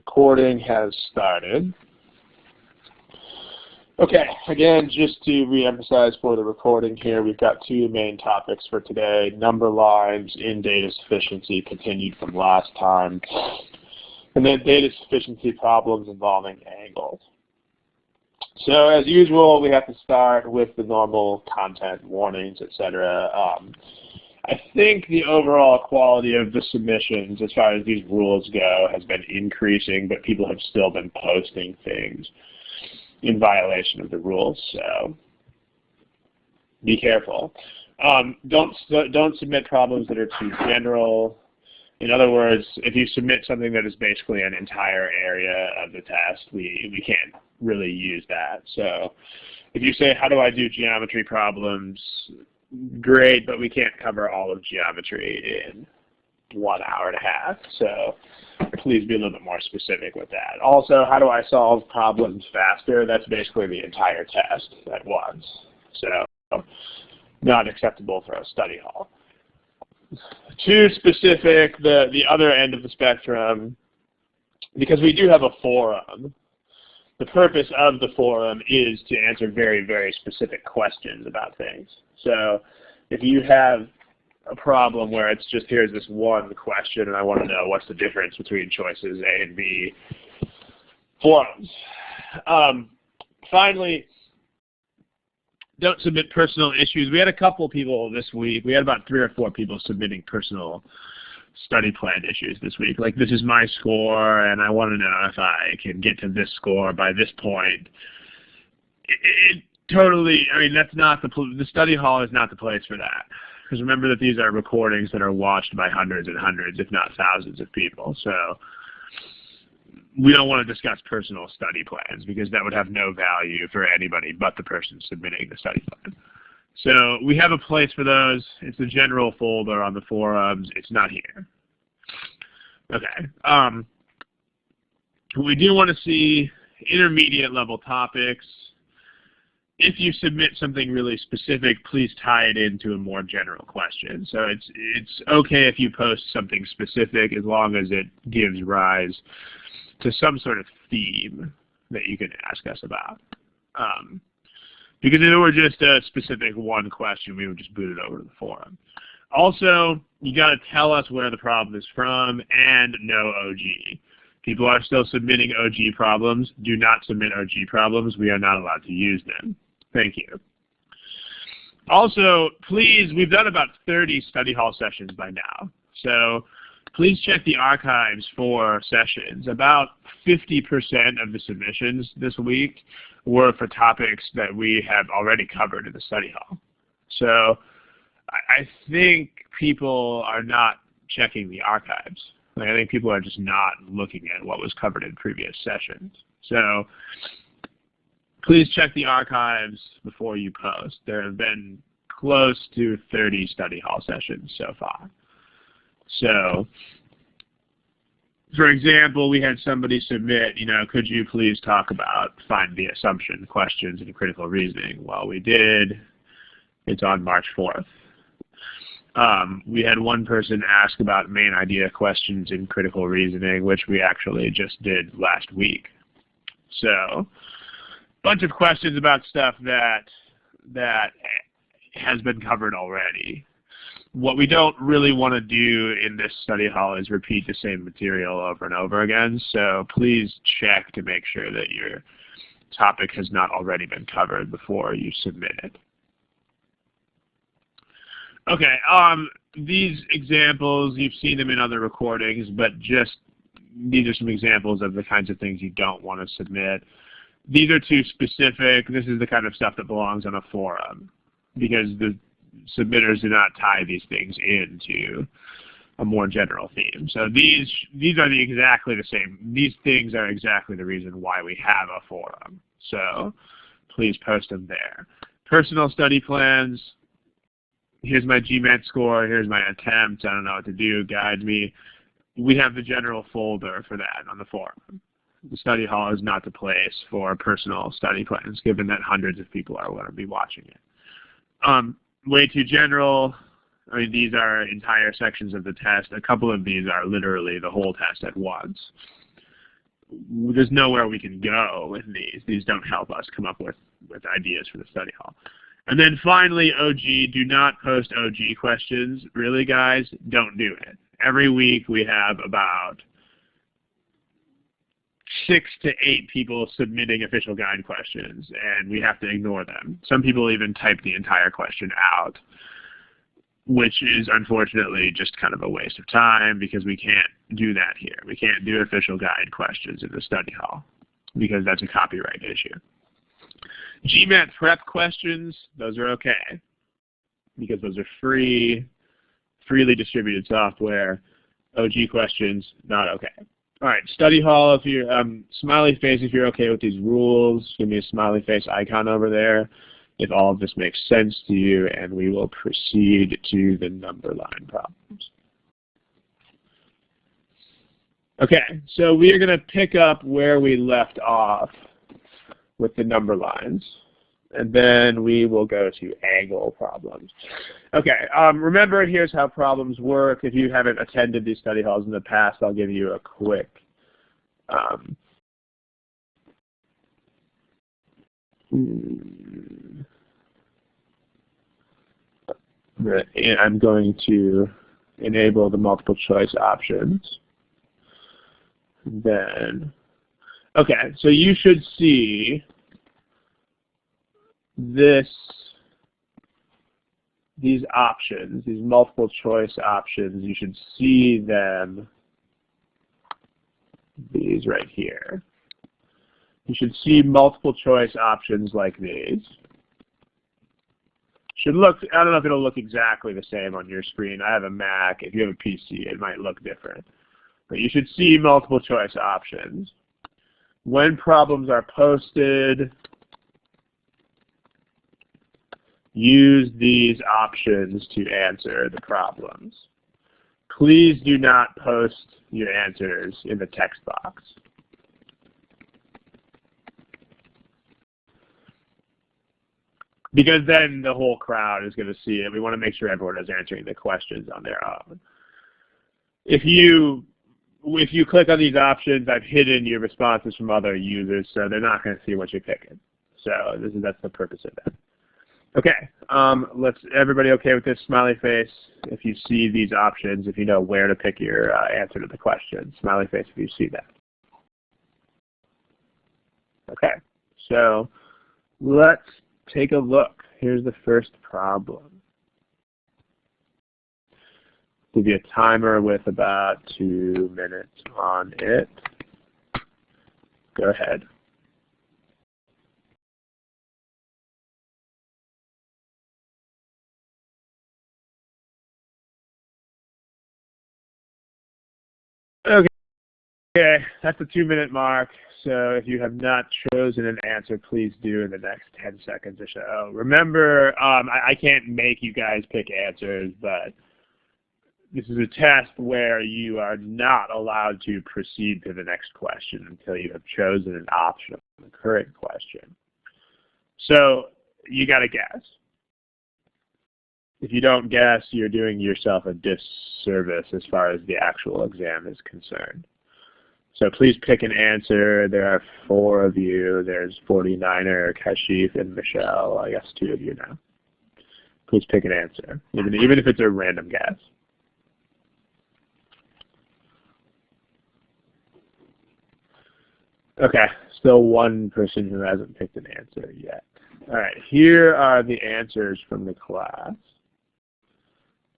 Recording has started. Okay, again, just to re-emphasize for the recording here, we've got two main topics for today. Number lines in data sufficiency continued from last time, and then data sufficiency problems involving angles. So as usual, we have to start with the normal content warnings, etc. I think the overall quality of the submissions as far as these rules go has been increasing, but people have still been posting things in violation of the rules, so be careful. Don't submit problems that are too general. In other words, if you submit something that is basically an entire area of the test, we can't really use that. So if you say, how do I do geometry problems? Great, but we can't cover all of geometry in 1 hour and a half. So please be a little bit more specific with that. Also, how do I solve problems faster? That's basically the entire test at once. So not acceptable for a study hall. Too specific, the other end of the spectrum, because we do have a forum. The purpose of the forum is to answer very, very specific questions about things. So if you have a problem where it's just, here's this one question and I want to know what's the difference between choices A and B, forums. Finally, don't submit personal issues. We had a couple people this week. We had about 3 or 4 people submitting personal study plan issues this week. Like, this is my score, and I want to know if I can get to this score by this point. It totally, I mean, that's not the study hall is not the place for that. Because remember that these are recordings that are watched by hundreds and hundreds, if not thousands of people. So we don't want to discuss personal study plans because that would have no value for anybody but the person submitting the study plan. So we have a place for those. It's the general folder on the forums. It's not here. Okay. We do want to see intermediate level topics. If you submit something really specific, please tie it into a more general question. So it's okay if you post something specific as long as it gives rise to some sort of theme that you can ask us about. Because if it were just a specific one question, we would just boot it over to the forum. Also, you got to tell us where the problem is from and no OG. People are still submitting OG problems. Do not submit OG problems. We are not allowed to use them. Thank you. Also, please, we've done about 30 study hall sessions by now. So please check the archives for sessions. About 50% of the submissions this week were for topics that we have already covered in the study hall. So I think people are not checking the archives. Like, I think people are just not looking at what was covered in previous sessions. So please check the archives before you post. There have been close to 30 study hall sessions so far. So, for example, we had somebody submit, could you please talk about find the assumption questions in critical reasoning? Well, we did. It's on March 4th. We had one person ask about main idea questions in critical reasoning, which we actually just did last week. So, a bunch of questions about stuff that has been covered already. What we don't really want to do in this study hall is repeat the same material over and over again, so please check to make sure that your topic has not already been covered before you submit it. Okay, these examples, you've seen them in other recordings, but these are some examples of the kinds of things you don't want to submit. These are too specific. This is the kind of stuff that belongs on a forum because the submitters do not tie these things into a more general theme. So these are exactly the same. These things are exactly the reason why we have a forum. So please post them there. Personal study plans. Here's my GMAT score. Here's my attempt. I don't know what to do. Guide me. We have the general folder for that on the forum. The study hall is not the place for personal study plans, given that hundreds of people are going to be watching it. Way too general. I mean, these are entire sections of the test. A couple of these are literally the whole test at once. there's nowhere we can go with these. These don't help us come up with ideas for the study hall. And then finally, OG, do not post OG questions. Really, guys, don't do it. Every week we have about 6 to 8 people submitting official guide questions, and we have to ignore them. Some people even type the entire question out, which is unfortunately just kind of a waste of time because we can't do that here. We can't do official guide questions in the study hall because that's a copyright issue. GMAT prep questions, those are okay because those are freely distributed software. OG questions, not okay. All right, study hall, if you're, smiley face if you're okay with these rules. Give me a smiley face icon over there if all of this makes sense to you, and we will proceed to the number line problems. Okay, so we are going to pick up where we left off with the number lines, and then we will go to angle problems. Okay, remember, here's how problems work. If you haven't attended these study halls in the past, I'll give you a quick I'm going to enable the multiple choice options. Then, okay, so you should see these options, these multiple choice options. You should see them, these right here. You should see multiple choice options like these. Should look, I don't know if it'll look exactly the same on your screen. I have a Mac. If you have a PC, it might look different. But you should see multiple choice options. When problems are posted, use these options to answer the problems. Please do not post your answers in the text box. Because then the whole crowd is going to see it. We want to make sure everyone is answering the questions on their own. If you click on these options, I've hidden your responses from other users, so they're not going to see what you're picking. So that's the purpose of that. Okay, everybody okay with this smiley face? If you see these options, if you know where to pick your answer to the question, smiley face if you see that. Okay, so let's take a look. Here's the first problem. Give you a timer with about 2 minutes on it. Go ahead. Okay, that's the 2-minute mark. So if you have not chosen an answer, please do in the next 10 seconds or so. Remember, I can't make you guys pick answers, but this is a test where you are not allowed to proceed to the next question until you have chosen an option of the current question. So you got to guess. If you don't guess, you're doing yourself a disservice as far as the actual exam is concerned. So please pick an answer. There are 4 of you. There's 49er, Kashif, and Michelle. I guess 2 of you now. Please pick an answer, even if it's a random guess. Okay, still 1 person who hasn't picked an answer yet. All right, here are the answers from the class.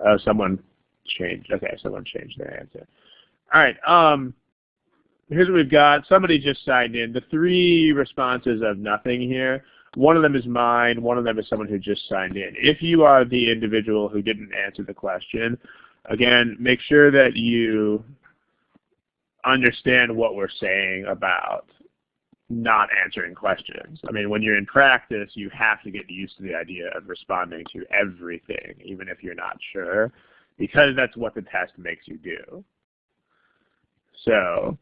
Oh, someone changed. Okay, someone changed their answer. All right, here's what we've got. Somebody just signed in. The 3 responses of nothing here, one of them is mine, one of them is someone who just signed in. If you are the individual who didn't answer the question, again, make sure that you understand what we're saying about not answering questions. I mean, when you're in practice, you have to get used to the idea of responding to everything, even if you're not sure, because that's what the test makes you do. So,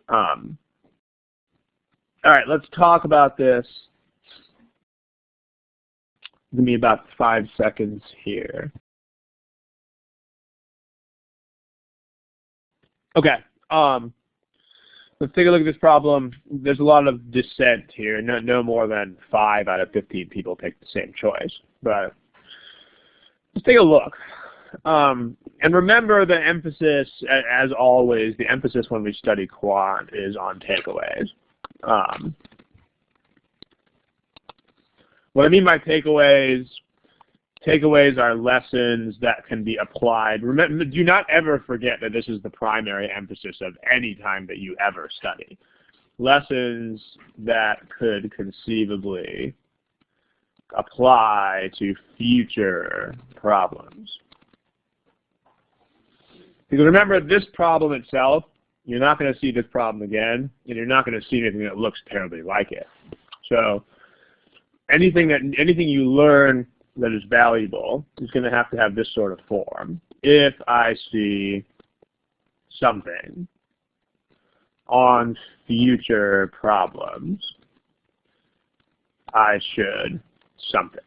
all right, let's talk about this. Give me about 5 seconds here. Okay, Let's take a look at this problem. There's a lot of dissent here. No more than 5 out of 15 people pick the same choice. But let's take a look. And remember the emphasis, as always, the emphasis when we study quant is on takeaways. What I mean by takeaways are lessons that can be applied. Remember, do not ever forget that this is the primary emphasis of any time that you ever study. Lessons that could conceivably apply to future problems. Because remember, this problem itself, you're not going to see this problem again, and you're not going to see anything that looks terribly like it. So anything you learn that is valuable is going to have this sort of form. If I see something on future problems, I should something.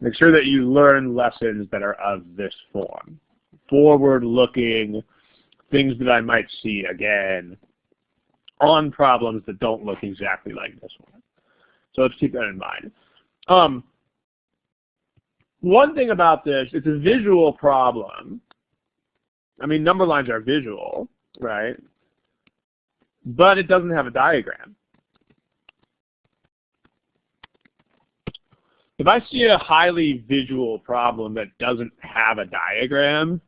Make sure that you learn lessons that are of this form. Forward-looking, things that I might see again on problems that don't look exactly like this one. So let's keep that in mind. One thing about this, it's a visual problem. I mean, number lines are visual, right? But it doesn't have a diagram. If I see a highly visual problem that doesn't have a diagram,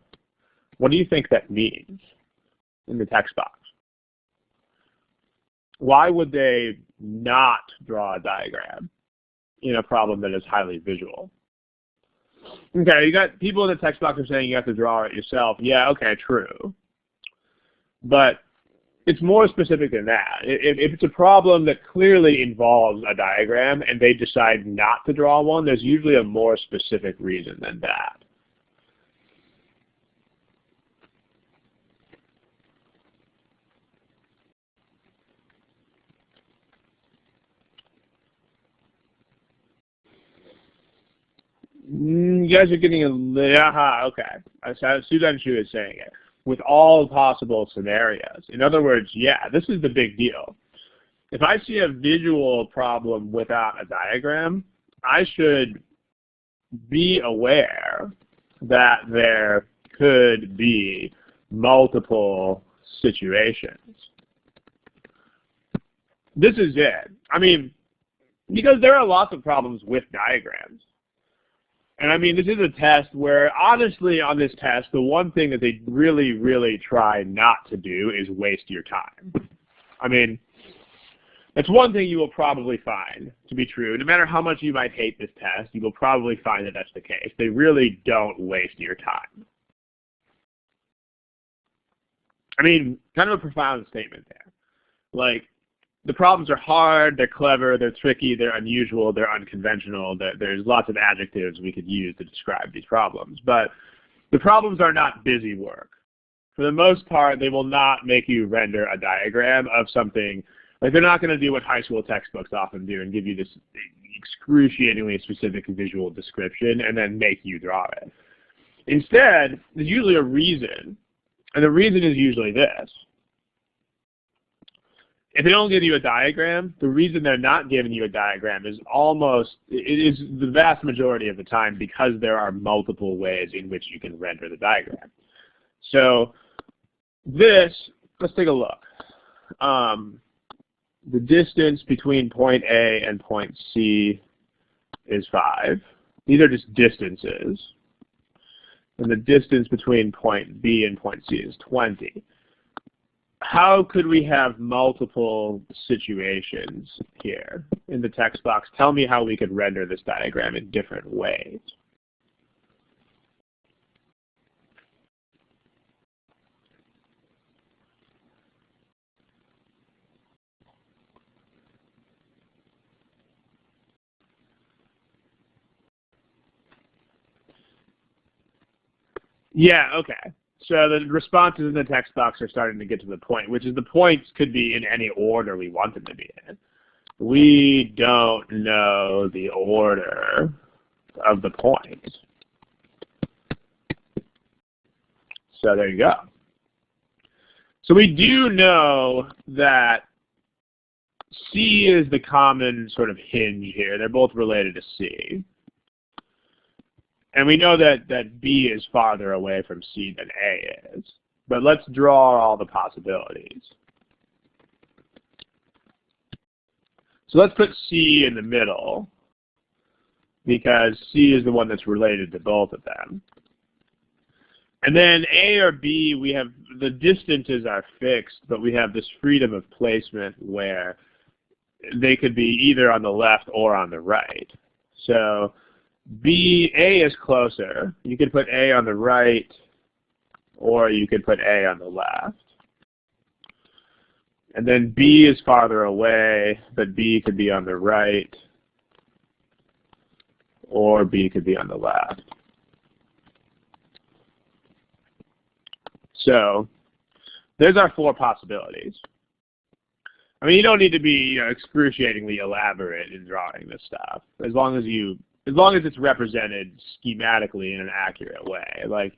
what do you think that means in the text box? Why would they not draw a diagram in a problem that is highly visual? Okay, you got people in the text box are saying you have to draw it yourself. Yeah, okay, true. But it's more specific than that. If it's a problem that clearly involves a diagram and they decide not to draw one, there's usually a more specific reason than that. You guys are getting a little, okay. Sudan Shu is saying it. With all possible scenarios. In other words, yeah, this is the big deal. If I see a visual problem without a diagram, I should be aware that there could be multiple situations. This is it. I mean, because there are lots of problems with diagrams. And I mean, this is a test where, honestly, on this test, the one thing that they really, really try not to do is waste your time. I mean, that's one thing you will probably find to be true. No matter how much you might hate this test, you will probably find that that's the case. They really don't waste your time. I mean, kind of a profound statement there. Like, the problems are hard, they're clever, they're tricky, they're unusual, they're unconventional. There's lots of adjectives we could use to describe these problems. But the problems are not busy work. For the most part, they will not make you render a diagram of something. Like, they're not going to do what high school textbooks often do and give you this excruciatingly specific visual description and then make you draw it. Instead, there's usually a reason, and the reason is usually this. If they don't give you a diagram, the reason they're not giving you a diagram is the vast majority of the time because there are multiple ways in which you can render the diagram. So let's take a look. The distance between point A and point C is 5. These are just distances. And the distance between point B and point C is 20. How could we have multiple situations here in the text box? Tell me how we could render this diagram in different ways. Yeah, okay. So the responses in the text box are starting to get to the point, which is the points could be in any order we want them to be in. We don't know the order of the points. So there you go. So we do know that C is the common sort of hinge here. They're both related to C. And we know that B is farther away from C than A is. But let's draw all the possibilities. So let's put C in the middle, because C is the one that's related to both of them. And then A or B, we have the distances are fixed, but we have this freedom of placement where they could be either on the left or on the right. So A is closer. You could put A on the right, or you could put A on the left. And then B is farther away, but B could be on the right, or B could be on the left. So there's our 4 possibilities. I mean, you don't need to be excruciatingly elaborate in drawing this stuff, as long as it's represented schematically in an accurate way. Like,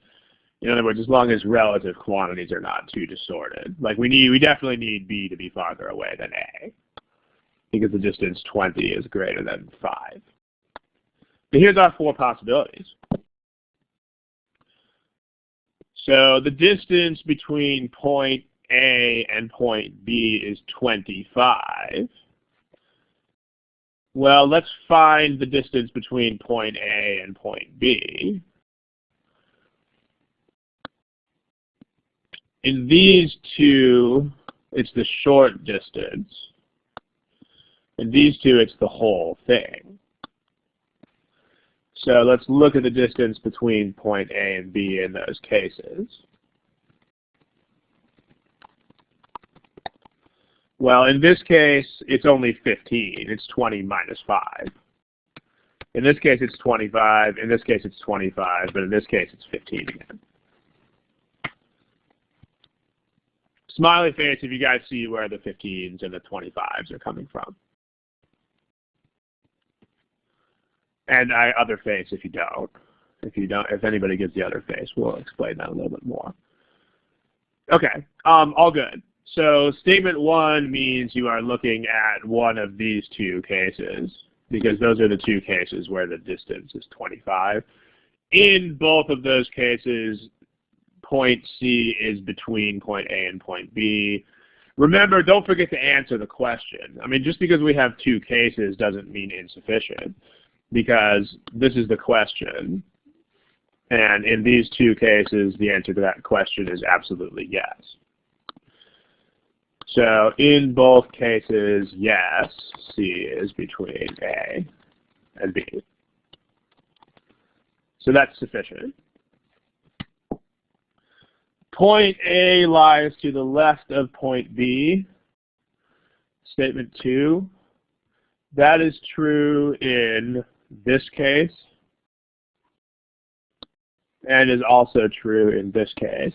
in other words, as long as relative quantities are not too distorted. Like we definitely need B to be farther away than A, because the distance 20 is greater than 5. But here's our 4 possibilities. So the distance between point A and point B is 25. Well, let's find the distance between point A and point B. In these two, it's the short distance. In these two, it's the whole thing. So let's look at the distance between point A and B in those cases. Well, in this case, it's only 15. It's 20 minus 5. In this case, it's 25. In this case, it's 25. But in this case, it's 15 again. Smiley face if you guys see where the 15s and the 25s are coming from. And other face if you don't. If anybody gives the other face, we'll explain that a little bit more. Okay, all good. So statement 1 means you are looking at one of these 2 cases, because those are the 2 cases where the distance is 25. In both of those cases, point C is between point A and point B. Remember, don't forget to answer the question. I mean, just because we have 2 cases doesn't mean insufficient, because this is the question. And in these 2 cases, the answer to that question is absolutely yes. So in both cases, yes, C is between A and B. So that's sufficient. Point A lies to the left of point B. Statement 2. That is true in this case, and is also true in this case.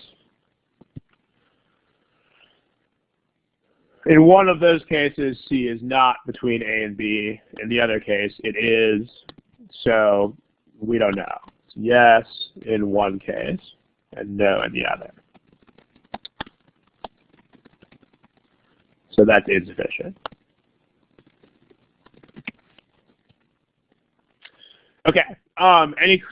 In one of those cases, C is not between A and B. In the other case, it is. So we don't know. It's yes in one case and no in the other. So that's insufficient. Okay.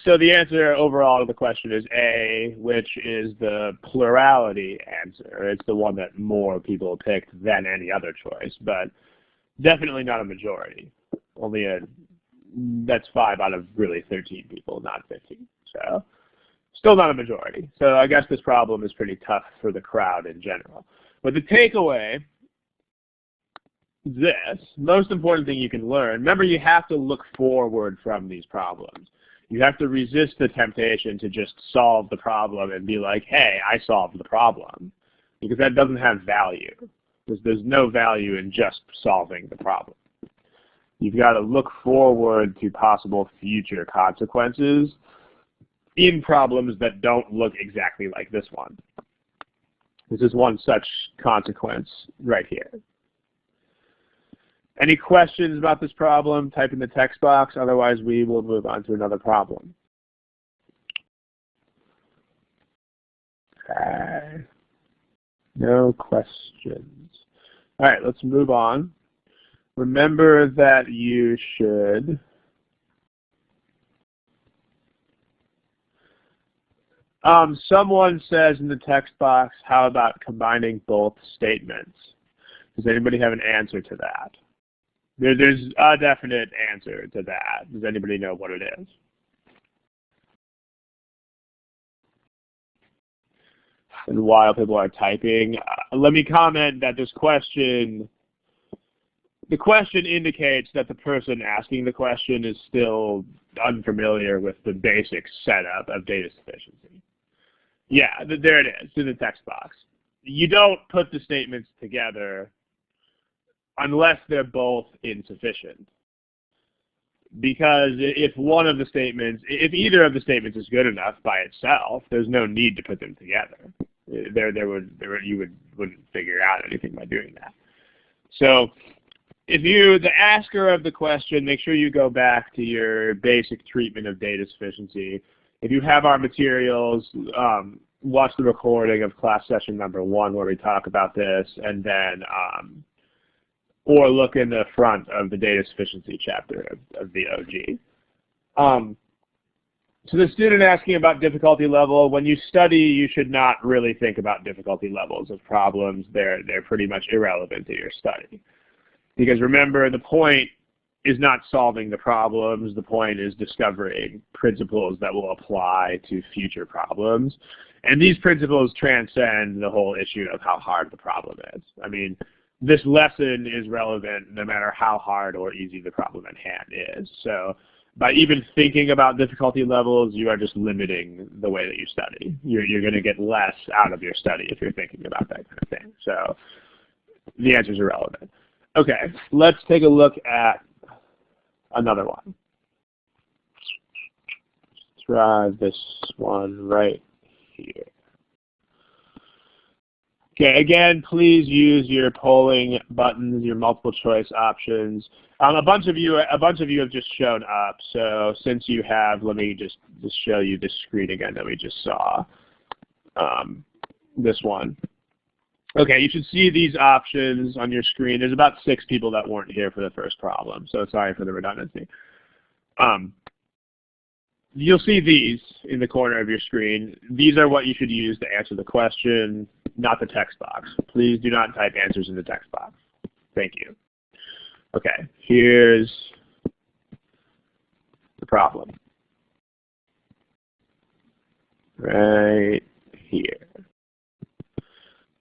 So the answer overall to the question is A, which is the plurality answer. It's the one that more people picked than any other choice, but definitely not a majority. That's 5 out of really 13 people, not 15. So still not a majority. So I guess this problem is pretty tough for the crowd in general. But the takeaway, this most important thing you can learn, remember, you have to look forward from these problems. You have to resist the temptation to just solve the problem and be like, hey, I solved the problem, because that doesn't have value. There's no value in just solving the problem. You've got to look forward to possible future consequences in problems that don't look exactly like this one. This is one such consequence right here. Any questions about this problem? Type in the text box. Otherwise, we will move on to another problem. Okay. No questions. All right, let's move on. Remember that you should someone says in the text box, how about combining both statements? Does anybody have an answer to that? There's a definite answer to that. Does anybody know what it is? And while people are typing, let me comment that this question, the question indicates that the person asking the question is still unfamiliar with the basic setup of data sufficiency. Yeah, there it is in the text box. You don't put the statements together unless they're both insufficient. Because if one of the statements, if either of the statements is good enough by itself, there's no need to put them together. You wouldn't figure out anything by doing that. So if you, the asker of the question, make sure you go back to your basic treatment of data sufficiency. If you have our materials, watch the recording of class session number 1 where we talk about this, and then, or look in the front of the data sufficiency chapter of the OG. So the student asking about difficulty level, when you study, you should not really think about difficulty levels of problems. They're pretty much irrelevant to your study. Because remember, the point is not solving the problems. The point is discovering principles that will apply to future problems. And these principles transcend the whole issue of how hard the problem is. I mean, this lesson is relevant no matter how hard or easy the problem at hand is. So by even thinking about difficulty levels, you are just limiting the way that you study. You're going to get less out of your study if you're thinking about that kind of thing. So the answer is irrelevant. Okay, let's take a look at another one. Let's try this one right here. Okay, again, please use your polling buttons, your multiple choice options. A bunch of you have just shown up. So since you have, let me just show you this screen again that we just saw. This one. Okay, you should see these options on your screen. There's about 6 people that weren't here for the first problem, so sorry for the redundancy. You'll see these in the corner of your screen. These are what you should use to answer the question, not the text box. Please do not type answers in the text box. Thank you. Okay, here's the problem. Right here.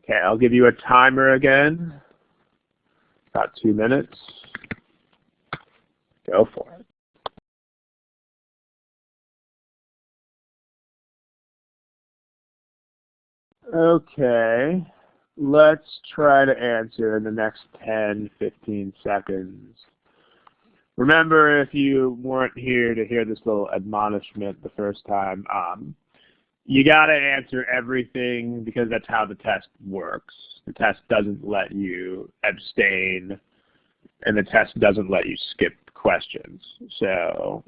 Okay, I'll give you a timer again. About 2 minutes. Go for it. Okay, let's try to answer in the next 10, 15 seconds. Remember, if you weren't here to hear this little admonishment the first time, you got to answer everything because that's how the test works. The test doesn't let you abstain, and the test doesn't let you skip questions. So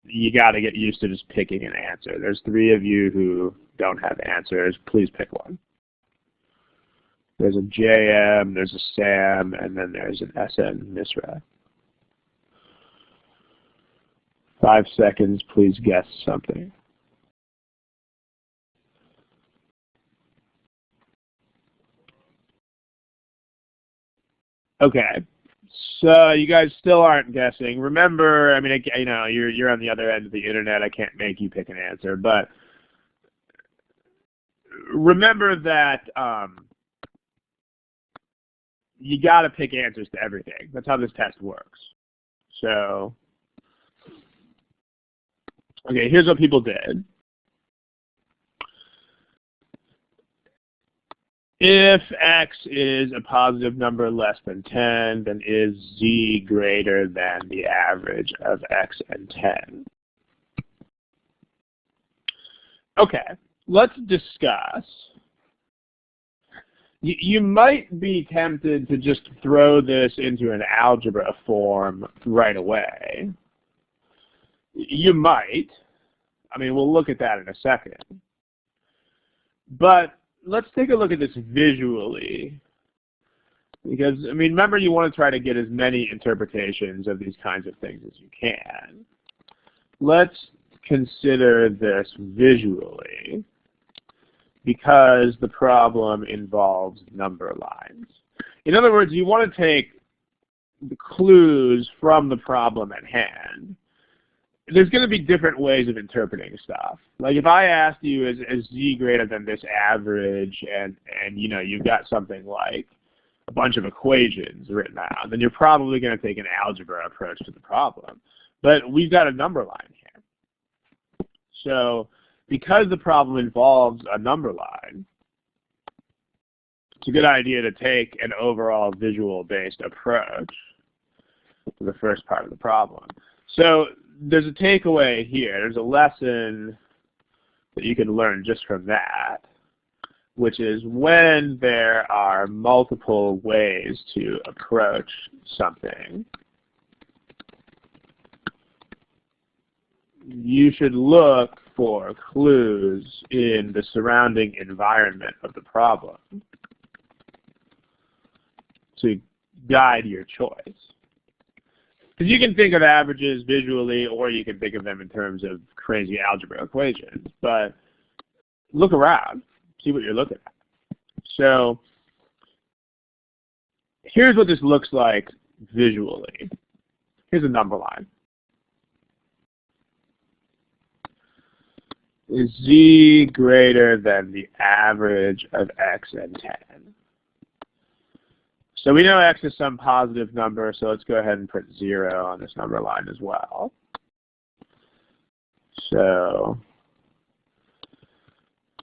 you got to get used to just picking an answer. There's 3 of you who don't have answers. Please pick one. There's a JM, there's a Sam, and then there's an SN Misra. 5 seconds, please guess something. Okay, so you guys still aren't guessing. Remember, I mean, you know, you're on the other end of the internet. I can't make you pick an answer, but remember that you got to pick answers to everything. That's how this test works. So, okay, here's what people did. If x is a positive number less than 10, then is z greater than the average of x and 10? Okay, let's discuss. You might be tempted to just throw this into an algebra form right away. You might. I mean, we'll look at that in a second. But let's take a look at this visually. Because, I mean, remember, you want to try to get as many interpretations of these kinds of things as you can. Let's consider this visually, because the problem involves number lines. In other words, you want to take the clues from the problem at hand. There's going to be different ways of interpreting stuff. Like if I asked you, is z greater than this average, and you know, you've got something like a bunch of equations written out, then you're probably going to take an algebra approach to the problem. But we've got a number line here. So because the problem involves a number line, it's a good idea to take an overall visual-based approach to the first part of the problem. So there's a takeaway here. There's a lesson that you can learn just from that, which is when there are multiple ways to approach something, you should look for clues in the surrounding environment of the problem to guide your choice. Because you can think of averages visually, or you can think of them in terms of crazy algebra equations. But look around, see what you're looking at. So here's what this looks like visually. Here's a number line. Is z greater than the average of x and 10? So we know x is some positive number, so let's go ahead and put 0 on this number line as well. So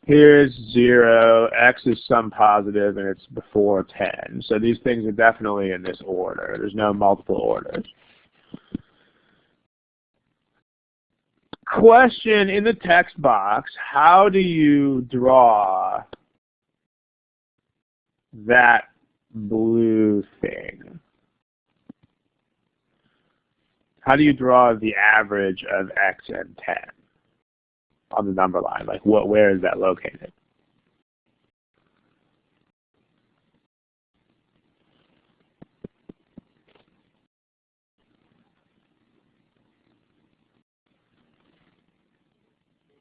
here's 0, x is some positive, and it's before 10. So these things are definitely in this order. There's no multiple orders. Question in the text box, how do you draw that blue thing? How do you draw the average of x and 10 on the number line? Like, where is that located?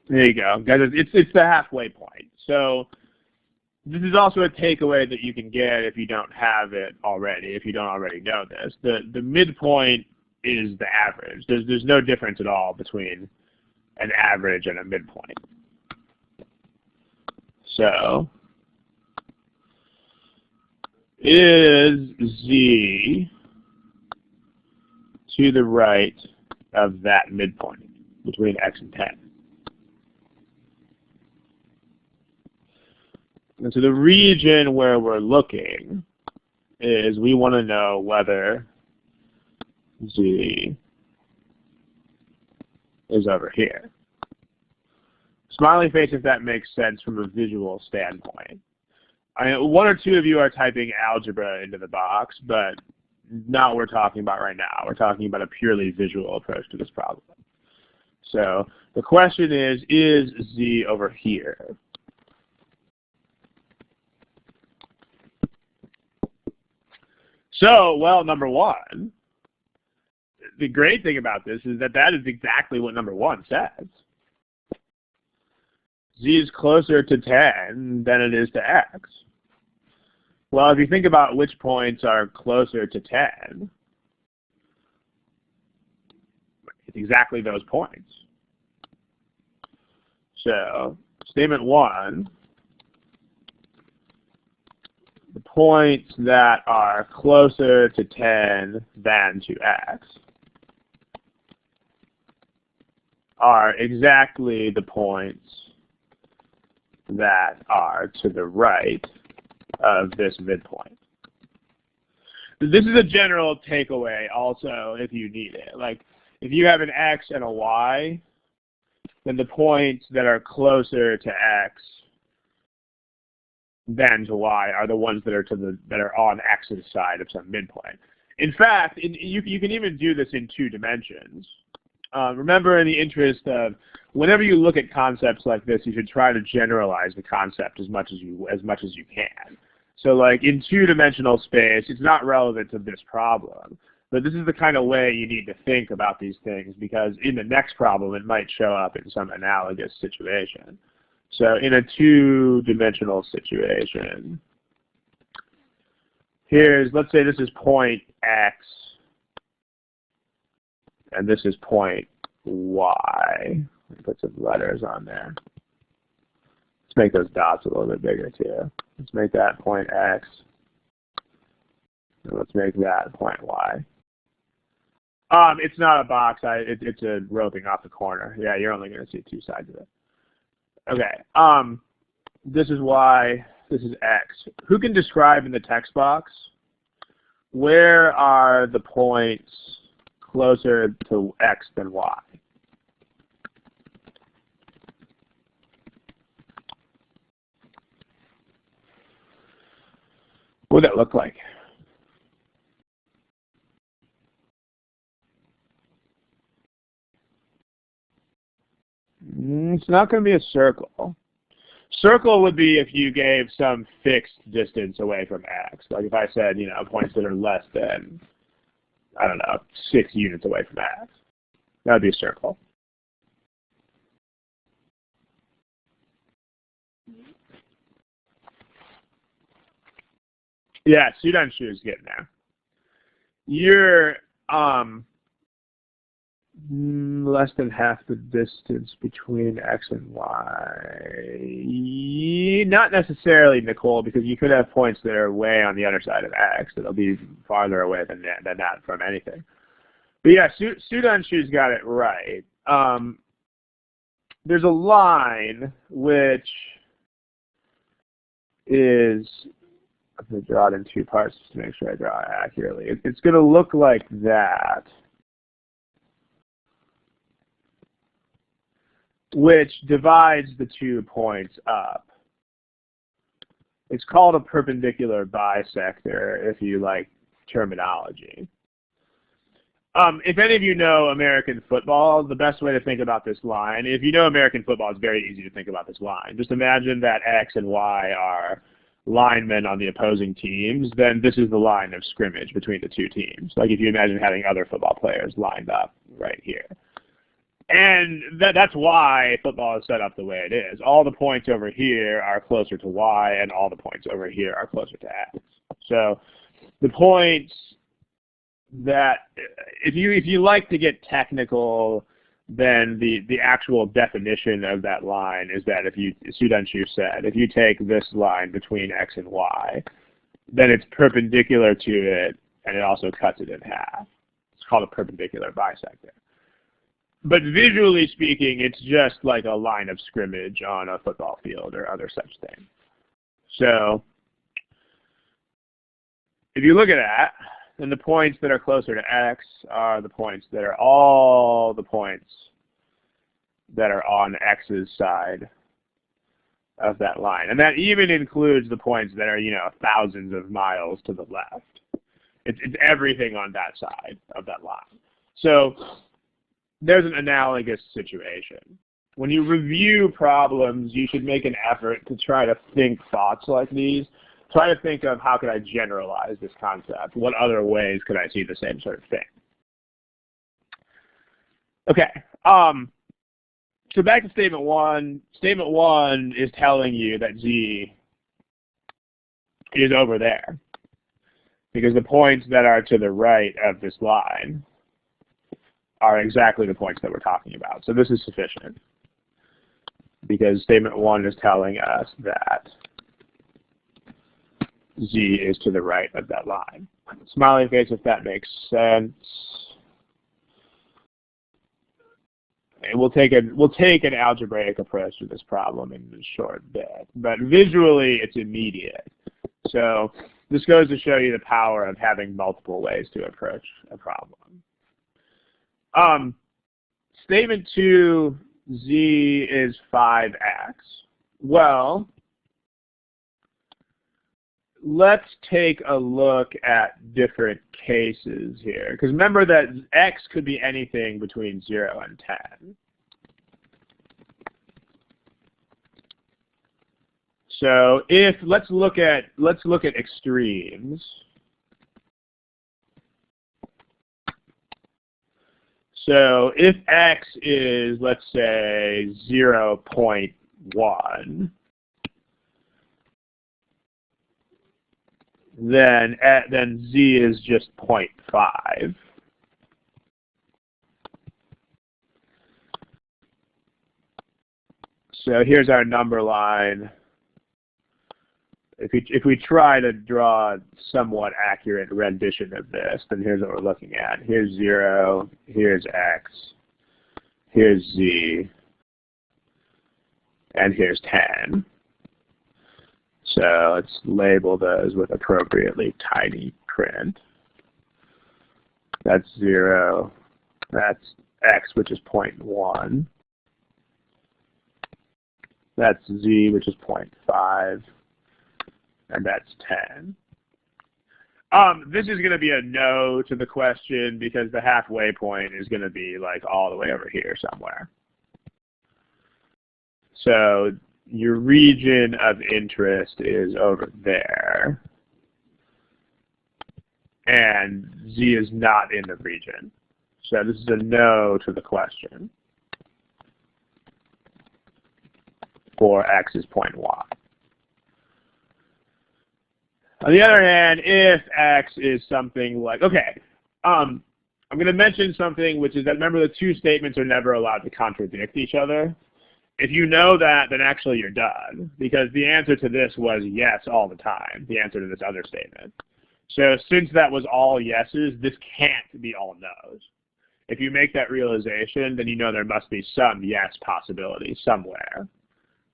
There you go, guys. It's the halfway point. So this is also a takeaway that you can get if you don't have it already, if you don't already know this. The midpoint is the average. There's no difference at all between an average and a midpoint. So is z to the right of that midpoint between x and 10? And so the region where we're looking is we want to know whether z is over here. Smiley face if that makes sense from a visual standpoint. One or two of you are typing algebra into the box, but not what we're talking about right now. We're talking about a purely visual approach to this problem. So the question is z over here? So, well, number one, the great thing about this is that that is exactly what number one says. Z is closer to 10 than it is to x. Well, if you think about which points are closer to 10, it's exactly those points. So, statement one, the points that are closer to 10 than to x are exactly the points that are to the right of this midpoint. This is a general takeaway also if you need it. Like if you have an x and a y, then the points that are closer to x than to y are the ones that are on x's side of some midpoint. In fact, you can even do this in 2 dimensions. Remember, in the interest of whenever you look at concepts like this, you should try to generalize the concept as much as you can. So, like in two-dimensional space, it's not relevant to this problem, but this is the kind of way you need to think about these things, because in the next problem, it might show up in some analogous situation. So, in a two-dimensional situation, let's say this is point X, and this is point Y. Put some letters on there. Let's make those dots a little bit bigger too. Let's make that point X, and let's make that point Y. It's not a box. It's a roping off the corner. Yeah, you're only going to see two sides of it. Okay. This is Y. This is X. Who can describe in the text box where are the points closer to X than Y? What would that look like? It's not going to be a circle. Circle would be if you gave some fixed distance away from X. Like if I said, points that are less than, I don't know, 6 units away from X. That would be a circle. Yeah, suit-on shoe is getting there. You're less than half the distance between X and Y. Not necessarily, Nicole, because you could have points that are way on the other side of X that'll be farther away than that from anything. But yeah, suit-on shoe's got it right. There's a line which is, I'm going to draw it in two parts just to make sure I draw it accurately. It's going to look like that, which divides the 2 points up. It's called a perpendicular bisector if you like terminology. If any of you know American football, the best way to think about this line, if you know American football, it's very easy to think about this line. Just imagine that X and Y are linemen on the opposing teams, then this is the line of scrimmage between the two teams. Like if you imagine having other football players lined up right here. And that's why football is set up the way it is. All the points over here are closer to Y, and all the points over here are closer to X. So the points that, if you like to get technical, then the actual definition of that line is that if you, Sudanshu said, if you take this line between X and Y, then it's perpendicular to it, and it also cuts it in half. It's called a perpendicular bisector. But visually speaking, it's just like a line of scrimmage on a football field or other such thing. So if you look at that, then the points that are closer to X are the points that are all the points that are on X's side of that line. And that even includes the points that are, thousands of miles to the left. It's everything on that side of that line. So there's an analogous situation. When you review problems, you should make an effort to try to think thoughts like these. Try to think of how could I generalize this concept? What other ways could I see the same sort of thing? Okay. So back to statement one. Statement one is telling you that Z is over there, because the points that are to the right of this line are exactly the points that we're talking about. So this is sufficient, because statement one is telling us that Z is to the right of that line. Smiley face if that makes sense. And we'll take an algebraic approach to this problem in a short bit, but visually it's immediate. So this goes to show you the power of having multiple ways to approach a problem. Statement 2, Z is 5x. Well, let's take a look at different cases here. Because remember that x could be anything between 0 and 10. So if let's look at extremes. So if x is, let's say, 0.1, then z is just 0.5. So here's our number line. If we try to draw a somewhat accurate rendition of this, then here's what we're looking at. Here's 0, here's x, here's z, and here's 10. So let's label those with appropriately tiny print. That's 0, that's x, which is 0.1. That's z, which is 0.5. And that's 10. This is going to be a no to the question because the halfway point is going to be like all the way over here somewhere. So your region of interest is over there. And z is not in the region. So this is a no to the question for x is 0.1. On the other hand, if x is something like, okay, I'm going to mention something, which is that remember the two statements are never allowed to contradict each other. If you know that, then actually you're done, because the answer to this was yes all the time, the answer to this other statement. So since that was all yeses, this can't be all no's. If you make that realization, then you know there must be some yes possibility somewhere,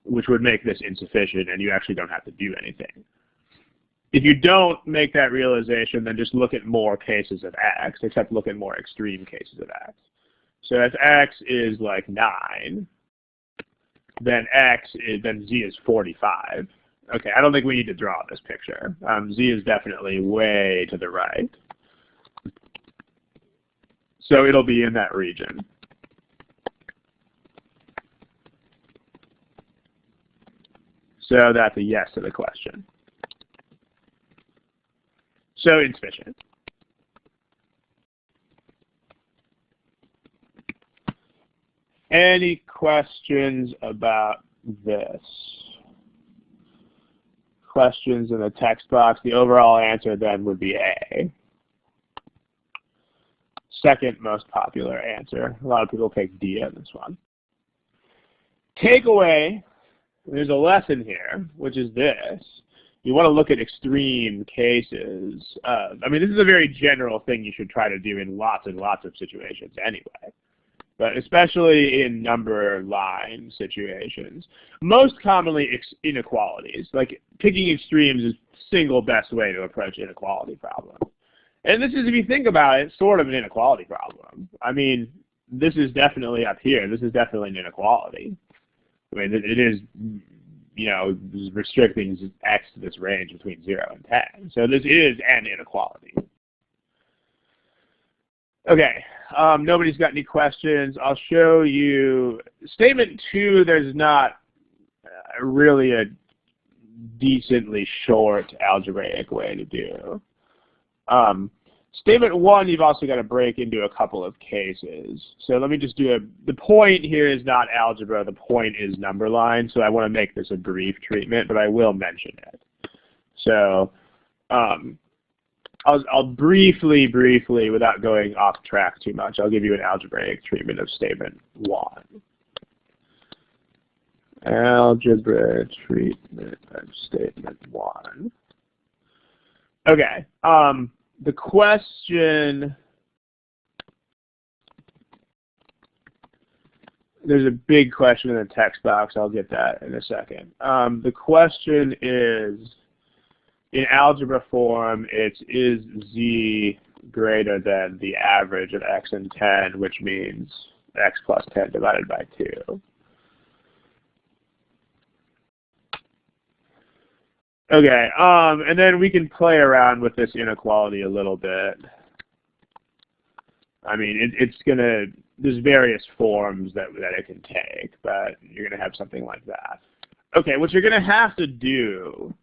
which would make this insufficient, and you actually don't have to do anything. If you don't make that realization, then just look at more cases of x, except look at more extreme cases of x. So if x is like 9, then z is 45. Okay, I don't think we need to draw this picture. Z is definitely way to the right. So it'll be in that region. So that's a yes to the question. So insufficient. Any questions about this? Questions in the text box? The overall answer then would be A. Second most popular answer. A lot of people pick D on this one. Takeaway, there's a lesson here, which is this. You want to look at extreme cases. I mean, this is a very general thing you should try to do in lots and lots of situations anyway, but especially in number line situations. Most commonly inequalities. Like picking extremes is the single best way to approach inequality problems. And this is, if you think about it, sort of an inequality problem. I mean, this is definitely up here. This is definitely an inequality. I mean, it is, you know, restricting x to this range between 0 and 10. So this is an inequality. Okay, nobody's got any questions. I'll show you statement 2. There's not really a decently short algebraic way to do. Statement 1, you've also got to break into a couple of cases. So let me just do the point here is not algebra, the point is number line, so I want to make this a brief treatment, but I will mention it. So I'll briefly, without going off track too much, I'll give you an algebraic treatment of statement 1. Algebra treatment of statement 1. Okay. The question, there's a big question in the text box. I'll get that in a second. The question is, in algebra form, it's is z greater than the average of x and 10, which means x plus 10 divided by 2. Okay, and then we can play around with this inequality a little bit. I mean, there's various forms that it can take, but you're going to have something like that. Okay, what you're going to have to do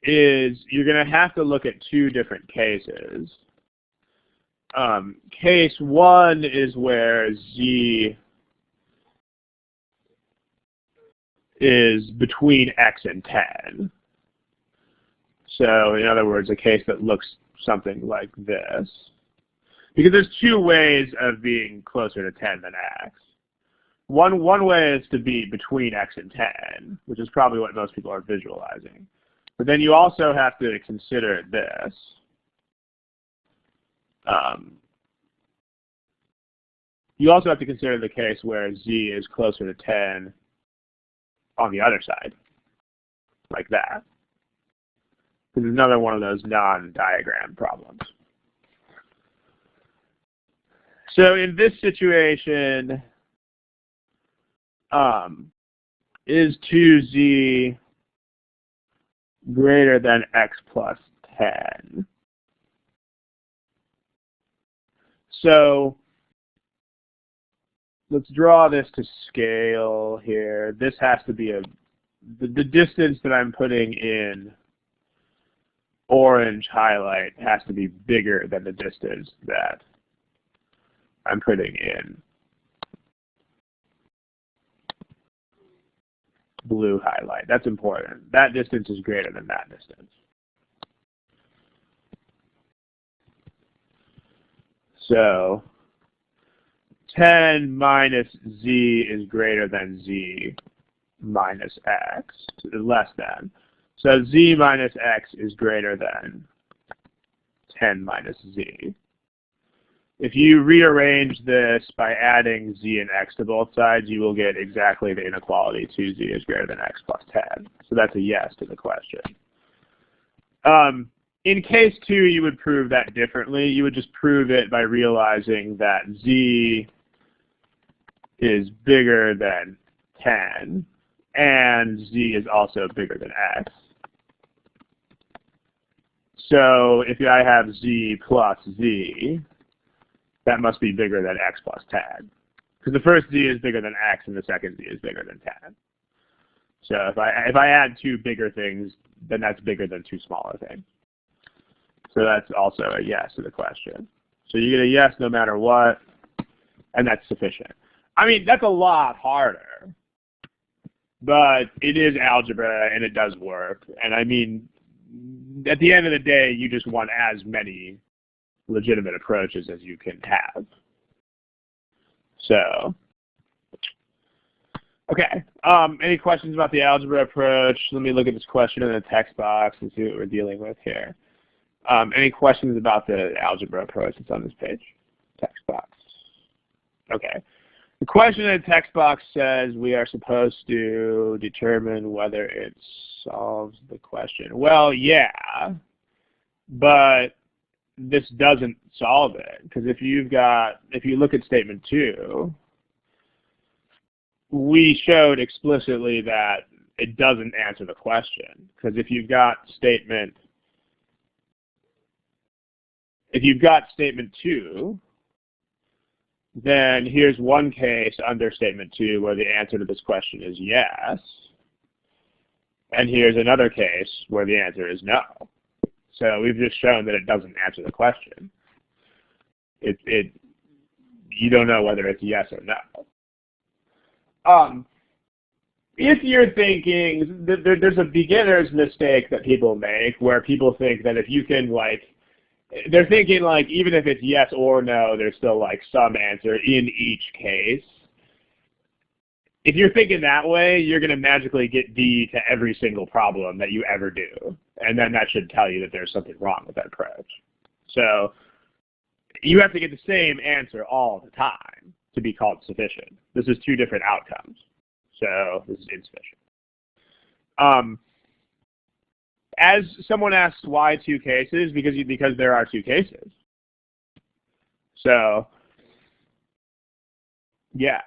is you're going to have to look at two different cases. Case one is where z is between x and 10. So in other words, a case that looks something like this. Because there's two ways of being closer to 10 than x. One way is to be between x and 10, which is probably what most people are visualizing. But then you also have to consider this. You also have to consider the case where z is closer to 10 on the other side, like that. This is another one of those non-diagram problems. So in this situation, is 2z greater than x plus 10? So let's draw this to scale here. This has to be the distance that I'm putting in orange highlight has to be bigger than the distance that I'm putting in blue highlight. That's important. That distance is greater than that distance. So 10 minus z is greater than z minus x, less than. So z minus x is greater than 10 minus z. If you rearrange this by adding z and x to both sides, you will get exactly the inequality 2z is greater than x plus 10. So that's a yes to the question. In case 2, you would prove that differently. You would just prove it by realizing that z is bigger than 10, and z is also bigger than x. So if I have z plus z, that must be bigger than x plus 10. Because the first z is bigger than x, and the second z is bigger than 10. So if I add two bigger things, then that's bigger than two smaller things. So that's also a yes to the question. So you get a yes no matter what, and that's sufficient. I mean, that's a lot harder, but it is algebra, and it does work. And I mean, at the end of the day, you just want as many legitimate approaches as you can have. So, okay. Any questions about the algebra approach? Let me look at this question in the text box and see what we're dealing with here. Any questions about the algebra approach that's on this page? Text box. Okay. The question in the text box says we are supposed to determine whether it solves the question. Well, yeah, but this doesn't solve it, because if you look at statement 2, we showed explicitly that it doesn't answer the question. Because if you've got statement 2, then here's one case under statement 2 where the answer to this question is yes, and here's another case where the answer is no. So we've just shown that it doesn't answer the question. You don't know whether it's yes or no. If you're thinking, there's a beginner's mistake that people make where people think that if you can, they're thinking even if it's yes or no, there's still some answer in each case. If you're thinking that way, you're going to magically get D to every single problem that you ever do. And then that should tell you that there's something wrong with that approach. So you have to get the same answer all the time to be called sufficient. This is two different outcomes. So this is insufficient. As someone asks, why 2 cases? Because there are 2 cases. So yeah.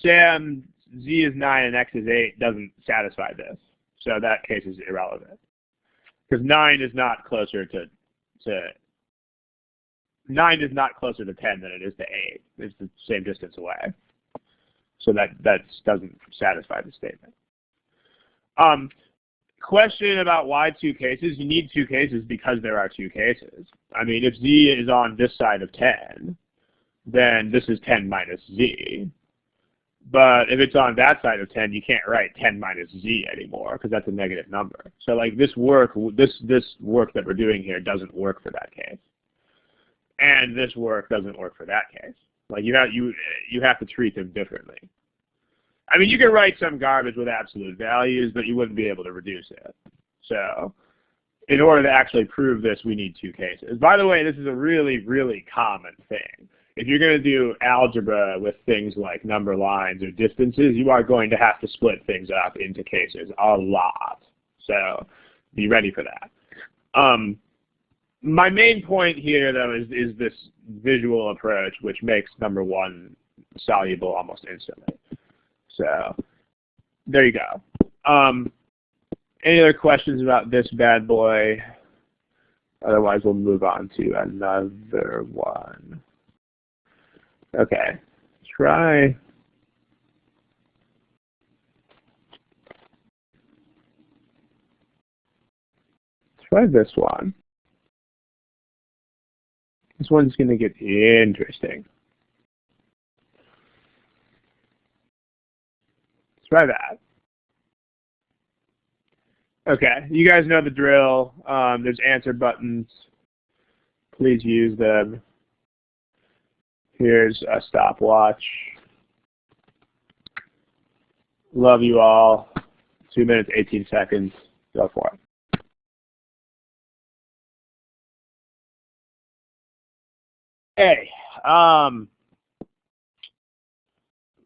Sam, z is 9 and x is 8 doesn't satisfy this. So that case is irrelevant. Because 9 is not closer to 9 is not closer to 10 than it is to 8. It's the same distance away. So that doesn't satisfy the statement. Question about why 2 cases. You need 2 cases because there are 2 cases. I mean, if z is on this side of 10, then this is 10 minus z. But if it's on that side of 10, you can't write 10 minus z anymore because that's a negative number. So like this work that we're doing here doesn't work for that case, and this work doesn't work for that case. Like you have to treat them differently. I mean, you can write some garbage with absolute values, but you wouldn't be able to reduce it. So in order to actually prove this, we need 2 cases. By the way, this is a really, really common thing. If you're going to do algebra with things like number lines or distances, you are going to have to split things up into cases a lot. So be ready for that. My main point here, though, is this visual approach, which makes number 1 soluble almost instantly. So there you go. Any other questions about this bad boy? Otherwise, we'll move on to another one. Okay, try this one. This one's going to get interesting. Try that. Okay, you guys know the drill. There's answer buttons. Please use them. Here's a stopwatch. Love you all. 2 minutes, 18 seconds. Go for it. Hey,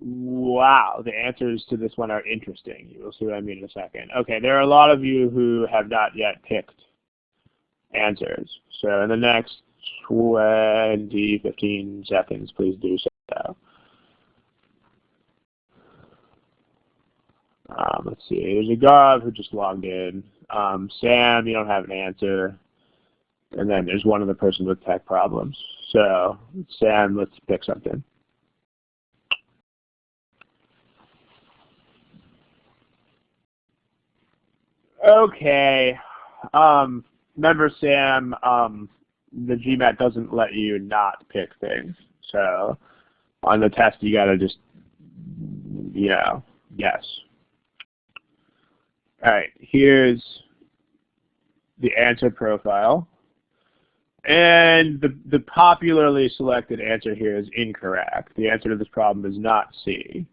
wow, the answers to this one are interesting. You will see what I mean in a second. Okay, there are a lot of you who have not yet picked answers. So in the next 20, 15 seconds, please do so. Let's see, there's a Gav who just logged in. Sam, you don't have an answer. And then there's one other person with tech problems. So, Sam, let's pick something. Okay. Remember, Sam, the GMAT doesn't let you not pick things. So, on the test, you gotta just, guess. All right, here's the answer profile. And the popularly selected answer here is incorrect. The answer to this problem is not C.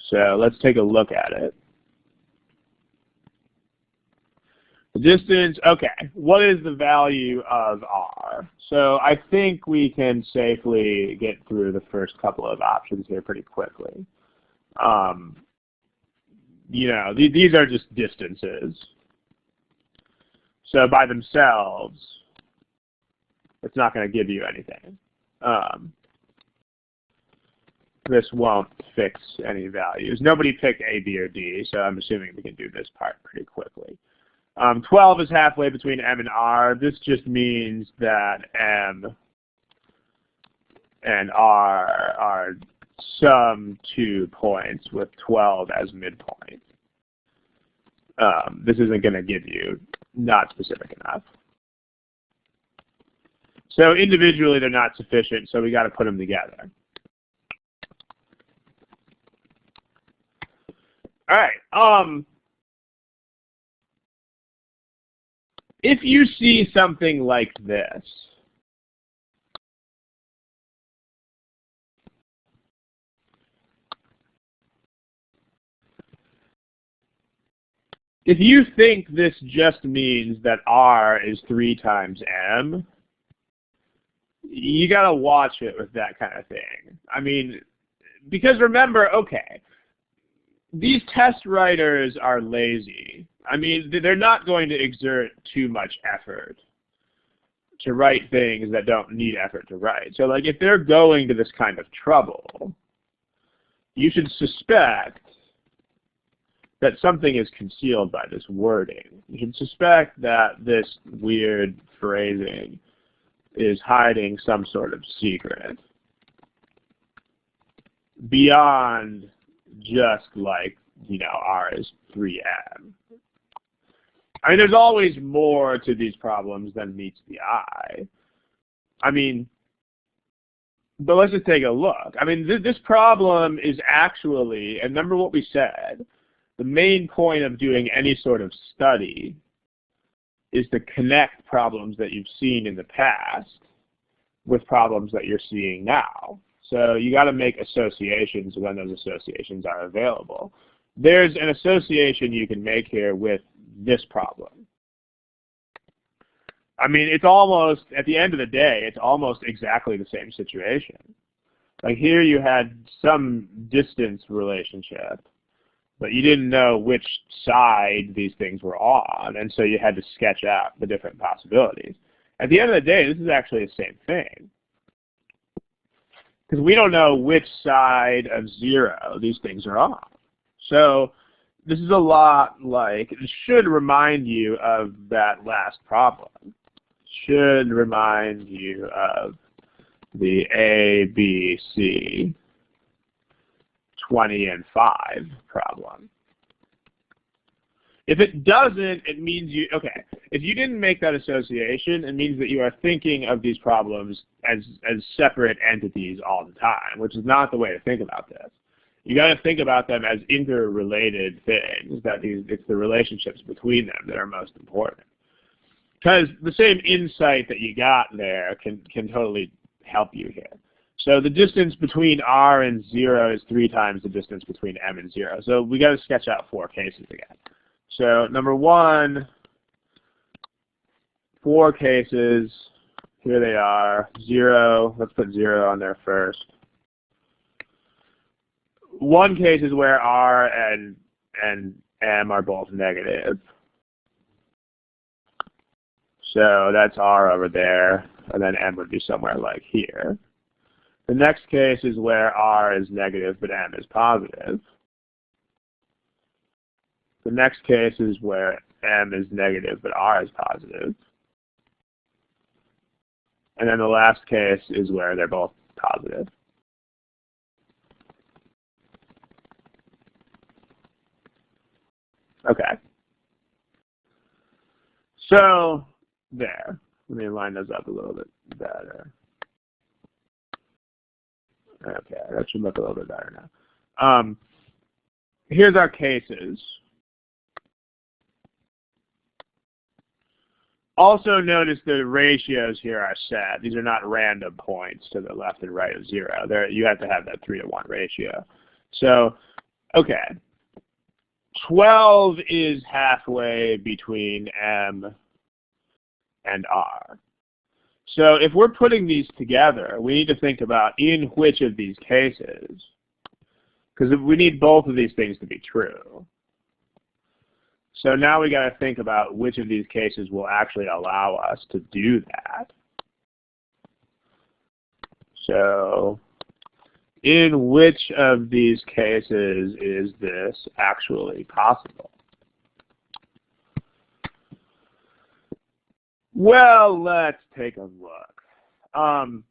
So let's take a look at it. The distance, okay, what is the value of R? So I think we can safely get through the first couple of options here pretty quickly. These are just distances. So by themselves, it's not going to give you anything. This won't fix any values. Nobody picked A, B, or D, so I'm assuming we can do this part pretty quickly. 12 is halfway between M and R. This just means that M and R are some 2 points with 12 as midpoint. This isn't going to give you not specific enough. So individually, they're not sufficient, so we got to put them together. All right. If you see something like this, if you think this just means that R is 3 times M, you got to watch it with that kind of thing. I mean, because remember, okay, these test writers are lazy. I mean, they're not going to exert too much effort to write things that don't need effort to write. So, like, if they're going to this kind of trouble, you should suspect that something is concealed by this wording. You can suspect that this weird phrasing is hiding some sort of secret beyond just like, R is 3m. I mean, there's always more to these problems than meets the eye. I mean, but let's just take a look. I mean, this problem is actually, and remember what we said, the main point of doing any sort of study is to connect problems that you've seen in the past with problems that you're seeing now. So you got to make associations when those associations are available. There's an association you can make here with this problem. I mean, it's almost, at the end of the day, it's almost exactly the same situation. Like here you had some distance relationship, but you didn't know which side these things were on, and so you had to sketch out the different possibilities. At the end of the day, this is actually the same thing. Because we don't know which side of 0 these things are on. So this is a lot like, it should remind you of that last problem. Should remind you of the A, B, C, 20 and 5 problem. If it doesn't, it means you, okay, if you didn't make that association, it means that you are thinking of these problems as separate entities all the time, which is not the way to think about this. You got to think about them as interrelated things, that it's the relationships between them that are most important. Because the same insight that you got there can totally help you here. So the distance between R and 0 is 3 times the distance between M and 0. So we got to sketch out 4 cases again. So number 1, 4 cases. Here they are. 0. Let's put 0 on there first. 1 case is where R and M are both negative. So that's R over there, and then M would be somewhere like here. The next case is where R is negative, but M is positive. The next case is where M is negative, but R is positive. And then the last case is where they're both positive. Okay. So there. Let me line those up a little bit better. Okay, that should look a little bit better now. Here's our cases. Also notice the ratios here are set. These are not random points to the left and right of 0. You have to have that 3-to-1 ratio. So, okay. 12 is halfway between M and R. So if we're putting these together, we need to think about in which of these cases, because we need both of these things to be true. So now we got to think about which of these cases will actually allow us to do that. So in which of these cases is this actually possible? Well, let's take a look.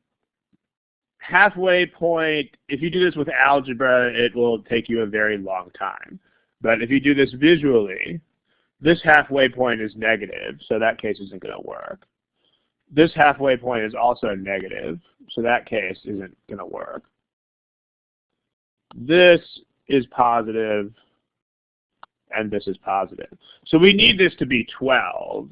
Halfway point, if you do this with algebra, it will take you a very long time. But if you do this visually, this halfway point is negative, so that case isn't going to work. This halfway point is also negative, so that case isn't going to work. This is positive, and this is positive. So we need this to be 12.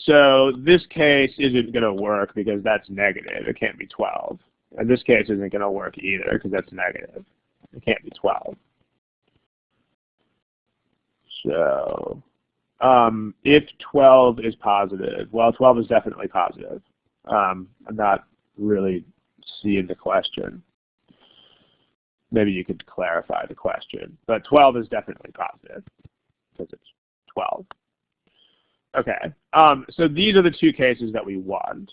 So this case isn't going to work because that's negative. It can't be 12. And this case isn't going to work either because that's negative. It can't be 12. So if 12 is positive, well, 12 is definitely positive. I'm not really seeing the question. Maybe you could clarify the question. But 12 is definitely positive because it's 12. Okay, so these are the 2 cases that we want.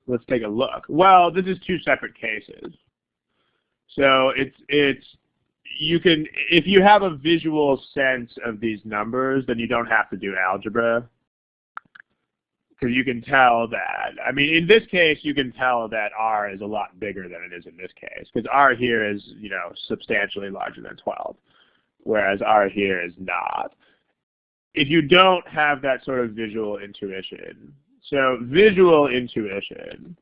Let's take a look. Well, this is two separate cases. So you can, if you have a visual sense of these numbers, then you don't have to do algebra, because you can tell that, I mean, in this case, you can tell that R is a lot bigger than it is in this case, because R here is, you know, substantially larger than 12, whereas R here is not. If you don't have that sort of visual intuition, so visual intuition,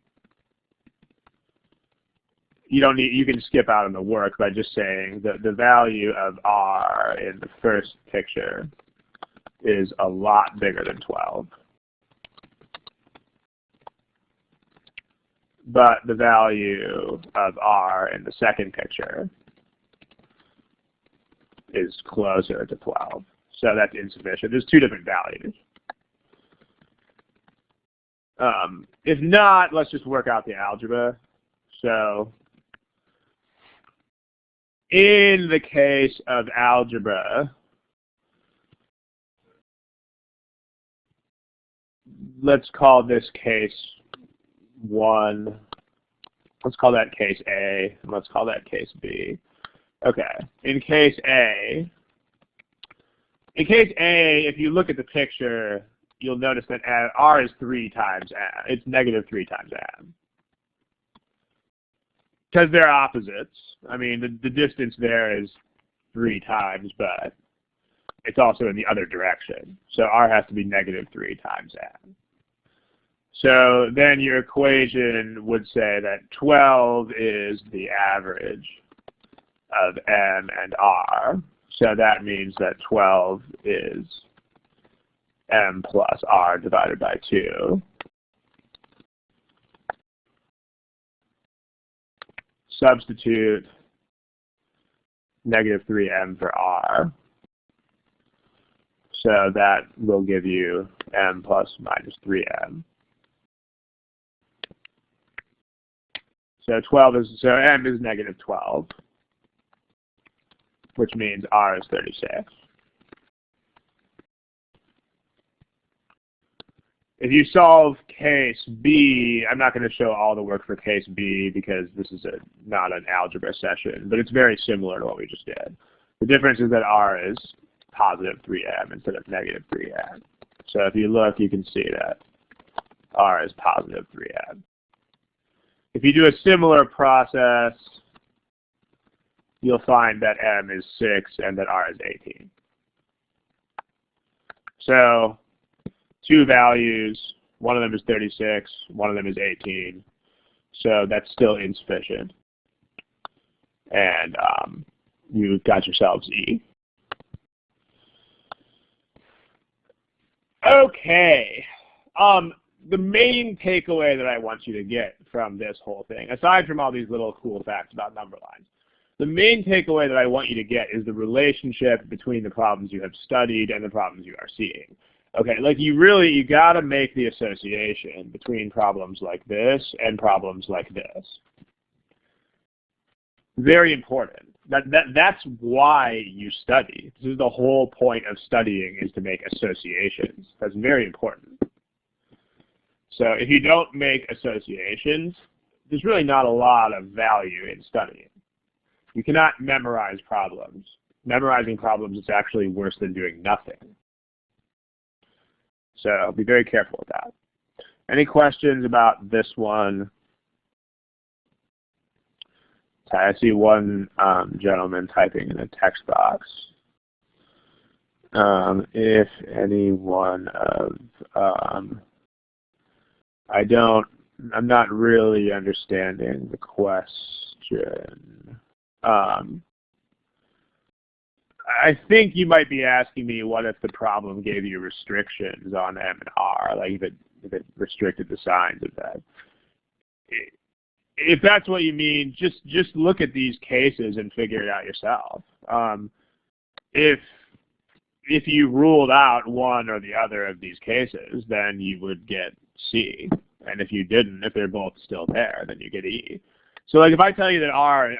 you can skip out on the work by just saying that the value of R in the first picture is a lot bigger than 12. But the value of R in the second picture is closer to 12. So that's insufficient. There's two different values. If not, let's just work out the algebra. So in the case of algebra, let's call this case 1. Let's call that case A, and let's call that case B. Okay, in case A, if you look at the picture, you'll notice that R is 3 times M. It's negative 3 times M. Because they're opposites. I mean, the distance there is 3 times, but it's also in the other direction. So R has to be negative 3 times M. So then your equation would say that 12 is the average of M and R. So that means that 12 is M plus R divided by 2. Substitute negative 3M for R. So that will give you M plus minus 3M. So M is negative 12, which means R is 36. If you solve case B, I'm not going to show all the work for case B because this is not an algebra session, but it's very similar to what we just did. The difference is that R is positive 3M instead of negative 3M. So if you look, you can see that R is positive 3M. If you do a similar process, you'll find that M is 6 and that R is 18. So two values, one of them is 36, one of them is 18. So that's still insufficient. And you've got yourselves E. Okay. The main takeaway that I want you to get from this whole thing, aside from all these little cool facts about number lines, the main takeaway that I want you to get is the relationship between the problems you have studied and the problems you are seeing. Okay, like you gotta make the association between problems like this and problems like this. Very important. That's why you study. This is the whole point of studying, is to make associations. That's very important. So if you don't make associations, there's really not a lot of value in studying. You cannot memorize problems. Memorizing problems is actually worse than doing nothing. So be very careful with that. Any questions about this one? I see one gentleman typing in a text box. If any one of, I'm not really understanding the question. I think you might be asking me, what if the problem gave you restrictions on M and R, like if it restricted the signs of that. If that's what you mean, just look at these cases and figure it out yourself. If you ruled out one or the other of these cases, then you would get C. And if you didn't, if they're both still there, then you get E. So like if I tell you that R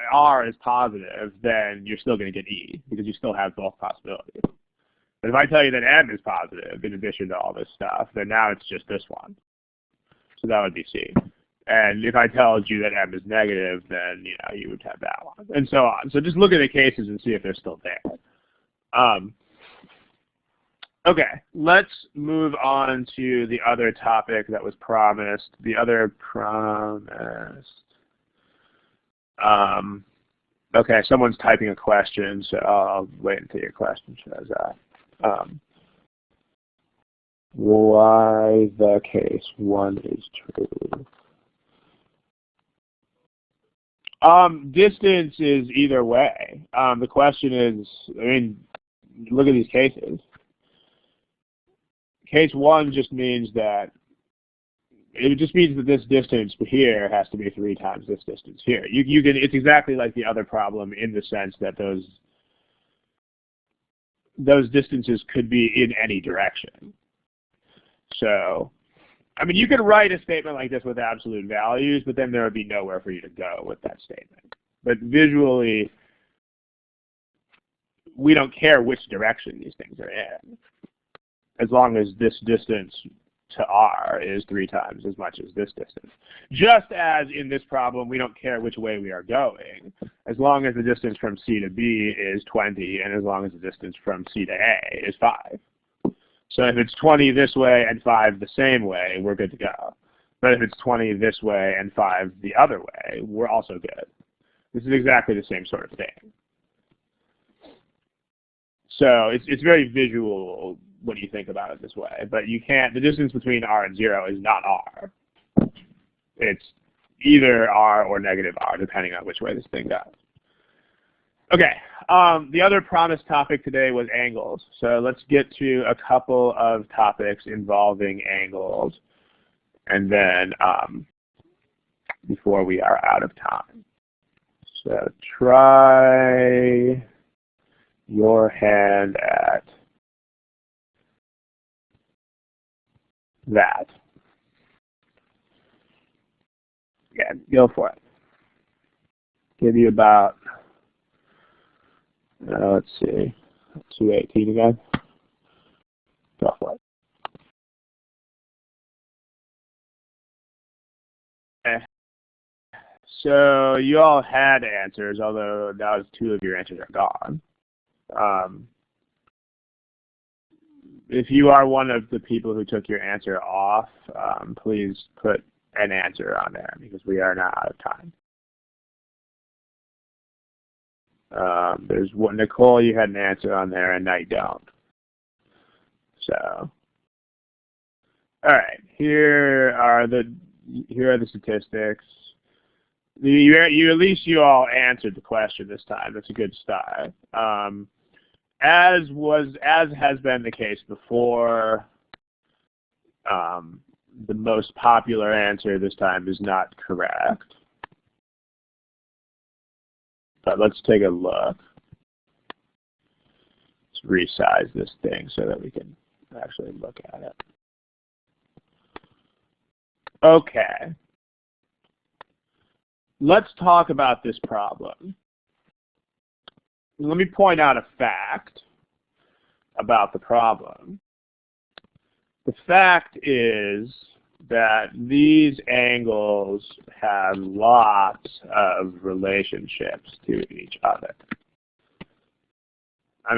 is positive, then you're still going to get E, because you still have both possibilities. But if I tell you that M is positive, in addition to all this stuff, then now it's just this one. So that would be C. And if I told you that m is negative, then you would have that one, and so on. So just look at the cases and see if they're still there. Okay, let's move on to the other topic that was promised. The other promised. Okay, someone's typing a question, so I'll wait until your question shows up. Why the case 1 is true? Distance is either way. The question is, look at these cases. Case 1 just means that this distance here has to be 3 times this distance here. It's exactly like the other problem in the sense that those distances could be in any direction. So, you could write a statement like this with absolute values, but then there would be nowhere for you to go with that statement. But visually, we don't care which direction these things are in, as long as this distance to R is 3 times as much as this distance. Just as in this problem, we don't care which way we are going, as long as the distance from C to B is 20, and as long as the distance from C to A is 5. So if it's 20 this way and 5 the same way, we're good to go. But if it's 20 this way and 5 the other way, we're also good. This is exactly the same sort of thing. So it's very visual when you think about it this way. But the distance between R and 0 is not R. It's either R or negative R, depending on which way this thing goes. Okay, the other promised topic today was angles. So let's get to a couple of topics involving angles, and then before we are out of time. So try your hand at that. Yeah, go for it. Give you about, let's see, 218 again. Go for it. Okay. So you all had answers, although now 2 of your answers are gone. If you are one of the people who took your answer off, please put an answer on there because we are now out of time. There's one, Nicole, you had an answer on there, and now you don't. So, all right, here are the statistics. At least you all answered the question this time. That's a good start. As has been the case before, the most popular answer this time is not correct. But let's take a look. Let's resize this thing so that we can actually look at it. Okay. Let's talk about this problem. Let me point out a fact about the problem. The fact is that these angles have lots of relationships to each other.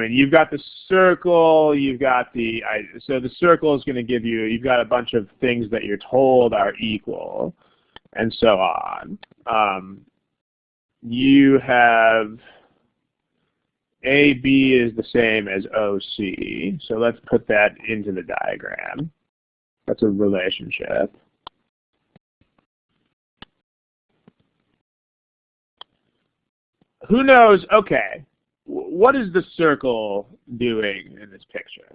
You've got the circle, you've got so the circle is going to give you've got a bunch of things that you're told are equal, and so on. You have AB is the same as OC, so let's put that into the diagram. That's a relationship. Who knows, okay, what is the circle doing in this picture?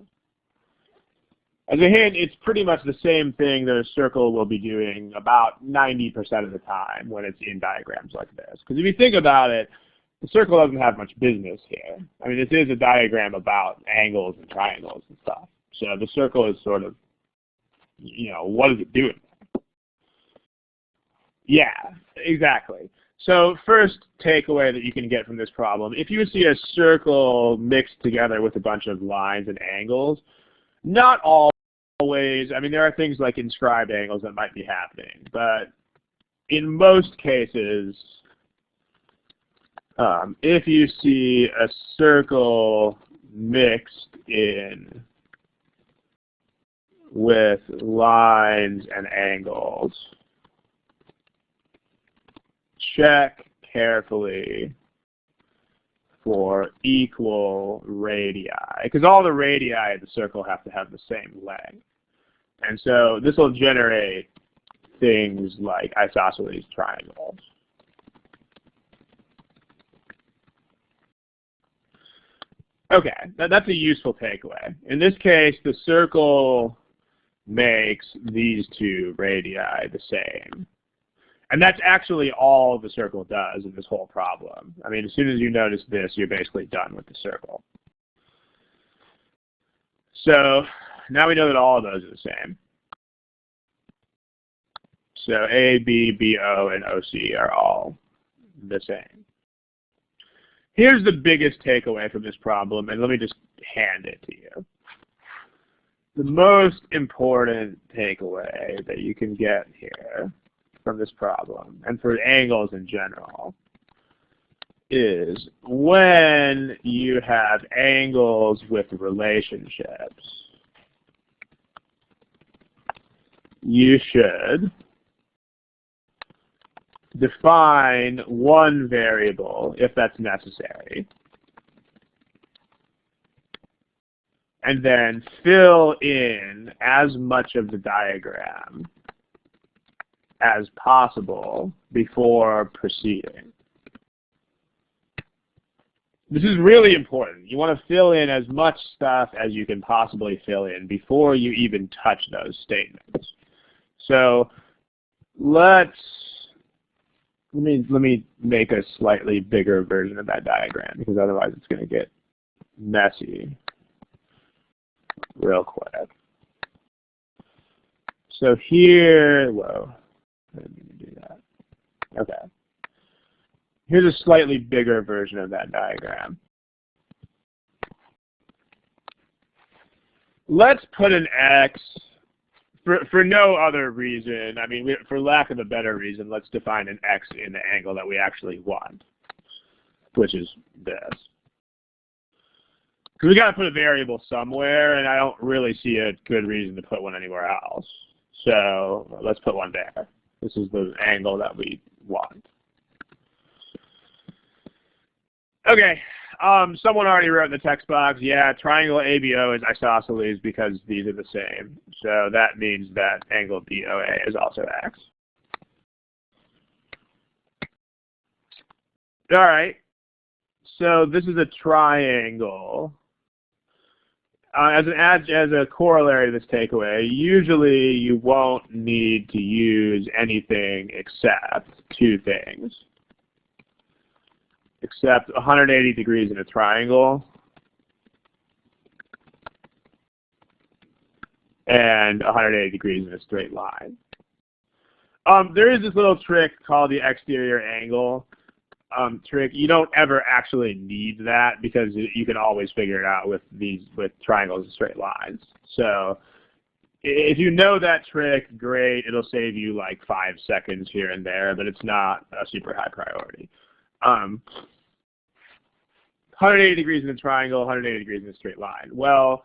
As a hint, it's pretty much the same thing that a circle will be doing about 90% of the time when it's in diagrams like this. Because if you think about it, the circle doesn't have much business here. This is a diagram about angles and triangles and stuff. So the circle is sort of, what is it doing? Yeah, exactly. So first takeaway that you can get from this problem, if you see a circle mixed together with a bunch of lines and angles, not always, there are things like inscribed angles that might be happening, but in most cases, if you see a circle mixed in with lines and angles, check carefully for equal radii, because all the radii of the circle have to have the same length. And so this will generate things like isosceles triangles. Okay, that's a useful takeaway. In this case, the circle makes these two radii the same. And that's actually all the circle does in this whole problem. I mean, as soon as you notice this, you're basically done with the circle. So now we know that all of those are the same. So A, B, BO, and OC are all the same. Here's the biggest takeaway from this problem, and let me just hand it to you. The most important takeaway that you can get here from this problem, and for angles in general, is when you have angles with relationships, you should define one variable if that's necessary, and then fill in as much of the diagram as possible before proceeding. This is really important. You want to fill in as much stuff as you can possibly fill in before you even touch those statements. So let me make a slightly bigger version of that diagram, because otherwise it's going to get messy real quick. So here, whoa, I didn't mean to do that. Okay. Here's a slightly bigger version of that diagram. Let's put an X, for no other reason, I mean, for lack of a better reason, let's define an X in the angle that we actually want, which is this. Because we got to put a variable somewhere, and I don't really see a good reason to put one anywhere else. So let's put one there. This is the angle that we want. Okay, someone already wrote in the text box, yeah, triangle ABO is isosceles because these are the same. So that means that angle BOA is also X. All right, so this is a triangle. As a corollary to this takeaway, usually you won't need to use anything except two things. Except 180 degrees in a triangle and 180 degrees in a straight line. There is this little trick called the exterior angle trick. You don't ever actually need that because you can always figure it out with triangles and straight lines. So if you know that trick, great. It'll save you like 5 seconds here and there, but it's not a super high priority. 180 degrees in a triangle, 180 degrees in a straight line. Well,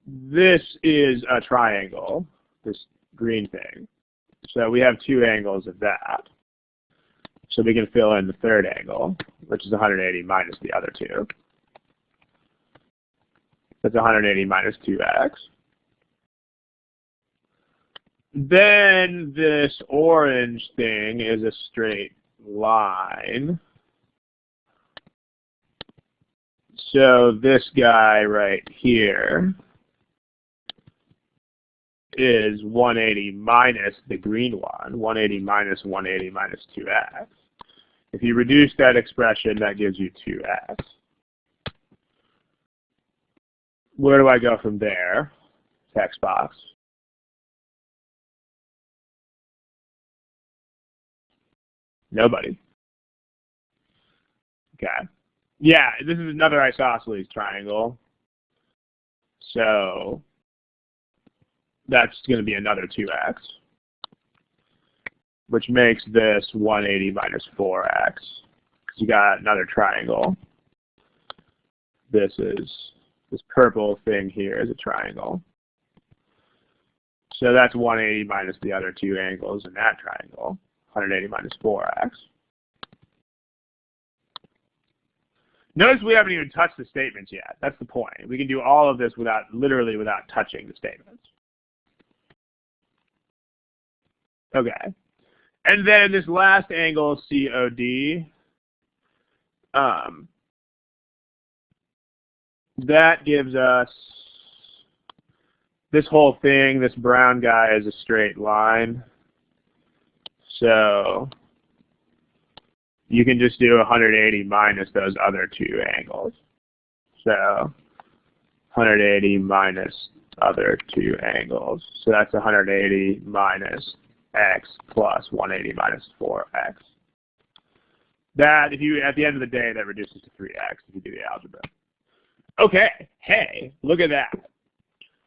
this is a triangle, this green thing. So we have two angles of that. So we can fill in the third angle, which is 180 minus the other two. That's 180 minus 2x. Then this orange thing is a straight line. So this guy right here is 180 minus the green one, 180 minus 180 minus 2x. If you reduce that expression, that gives you 2x. Where do I go from there? Text box. Nobody. Okay. Yeah, this is another isosceles triangle. So that's going to be another 2x. which makes this 180 minus 4x. Because you got another triangle. This purple thing here is a triangle. So that's 180 minus the other two angles in that triangle, 180 minus 4x. Notice we haven't even touched the statements yet. That's the point. We can do all of this literally without touching the statements. Okay. And then this last angle, COD, that gives us this whole thing. This brown guy is a straight line. So you can just do 180 minus those other two angles. So 180 minus other two angles. So that's 180 minus x plus 180 minus 4x. That, at the end of the day, that reduces to 3x if you do the algebra. Okay, hey, look at that.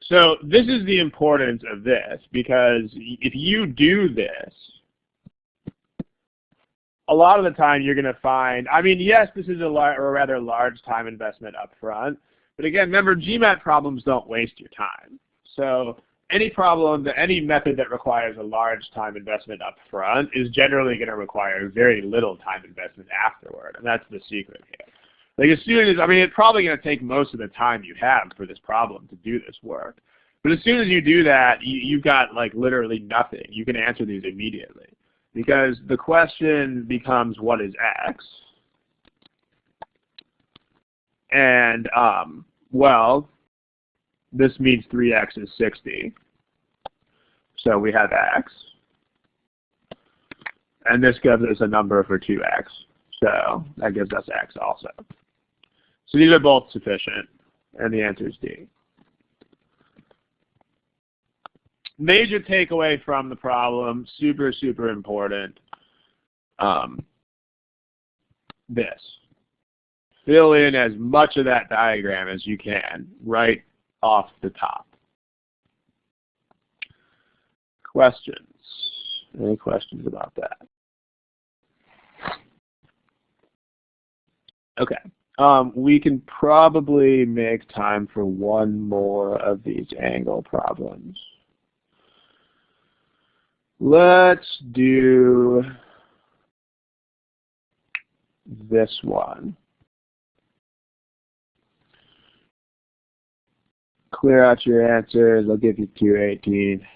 So this is the importance of this, because if you do this, a lot of the time you're going to find, I mean, yes, this is a rather large time investment up front, but again, remember, GMAT problems don't waste your time. So any problem, any method that requires a large time investment up front is generally going to require very little time investment afterward, and that's the secret here. Like as soon as, I mean, it's probably going to take most of the time you have for this problem to do this work. But as soon as you do that, you've got like literally nothing. You can answer these immediately. Because the question becomes, what is x? And, well, this means 3x is 60. So we have x. And this gives us a number for 2x. So that gives us x also. So these are both sufficient, and the answer is D. Major takeaway from the problem, super, super important. This. Fill in as much of that diagram as you can right off the top. Questions? Any questions about that? Okay. We can probably make time for one more of these angle problems. Let's do this one. Clear out your answers. I'll give you 218.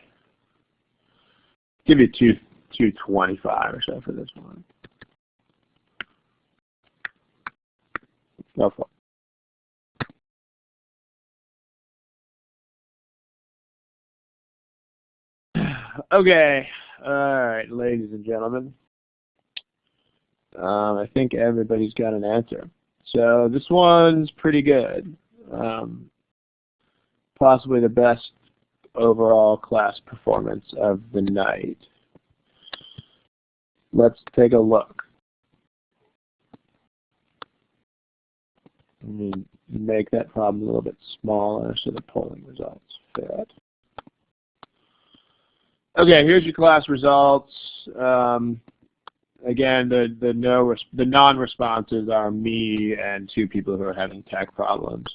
Give you 225 or so for this one. Go for it. Okay. All right, ladies and gentlemen. I think everybody's got an answer. So this one's pretty good. Possibly the best overall class performance of the night. Let's take a look. Let me make that problem a little bit smaller so the polling results fit. Okay, here's your class results. Again, the non-responses are me and two people who are having tech problems.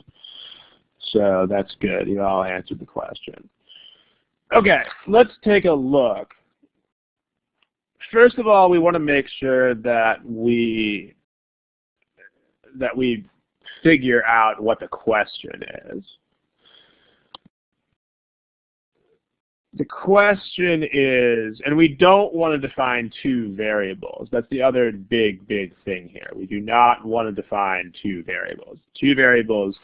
So that's good. You all answered the question. Okay, let's take a look. First of all, we want to make sure that we figure out what the question is. The question is, and we don't want to define two variables. That's the other big thing here. We do not want to define two variables. Two variables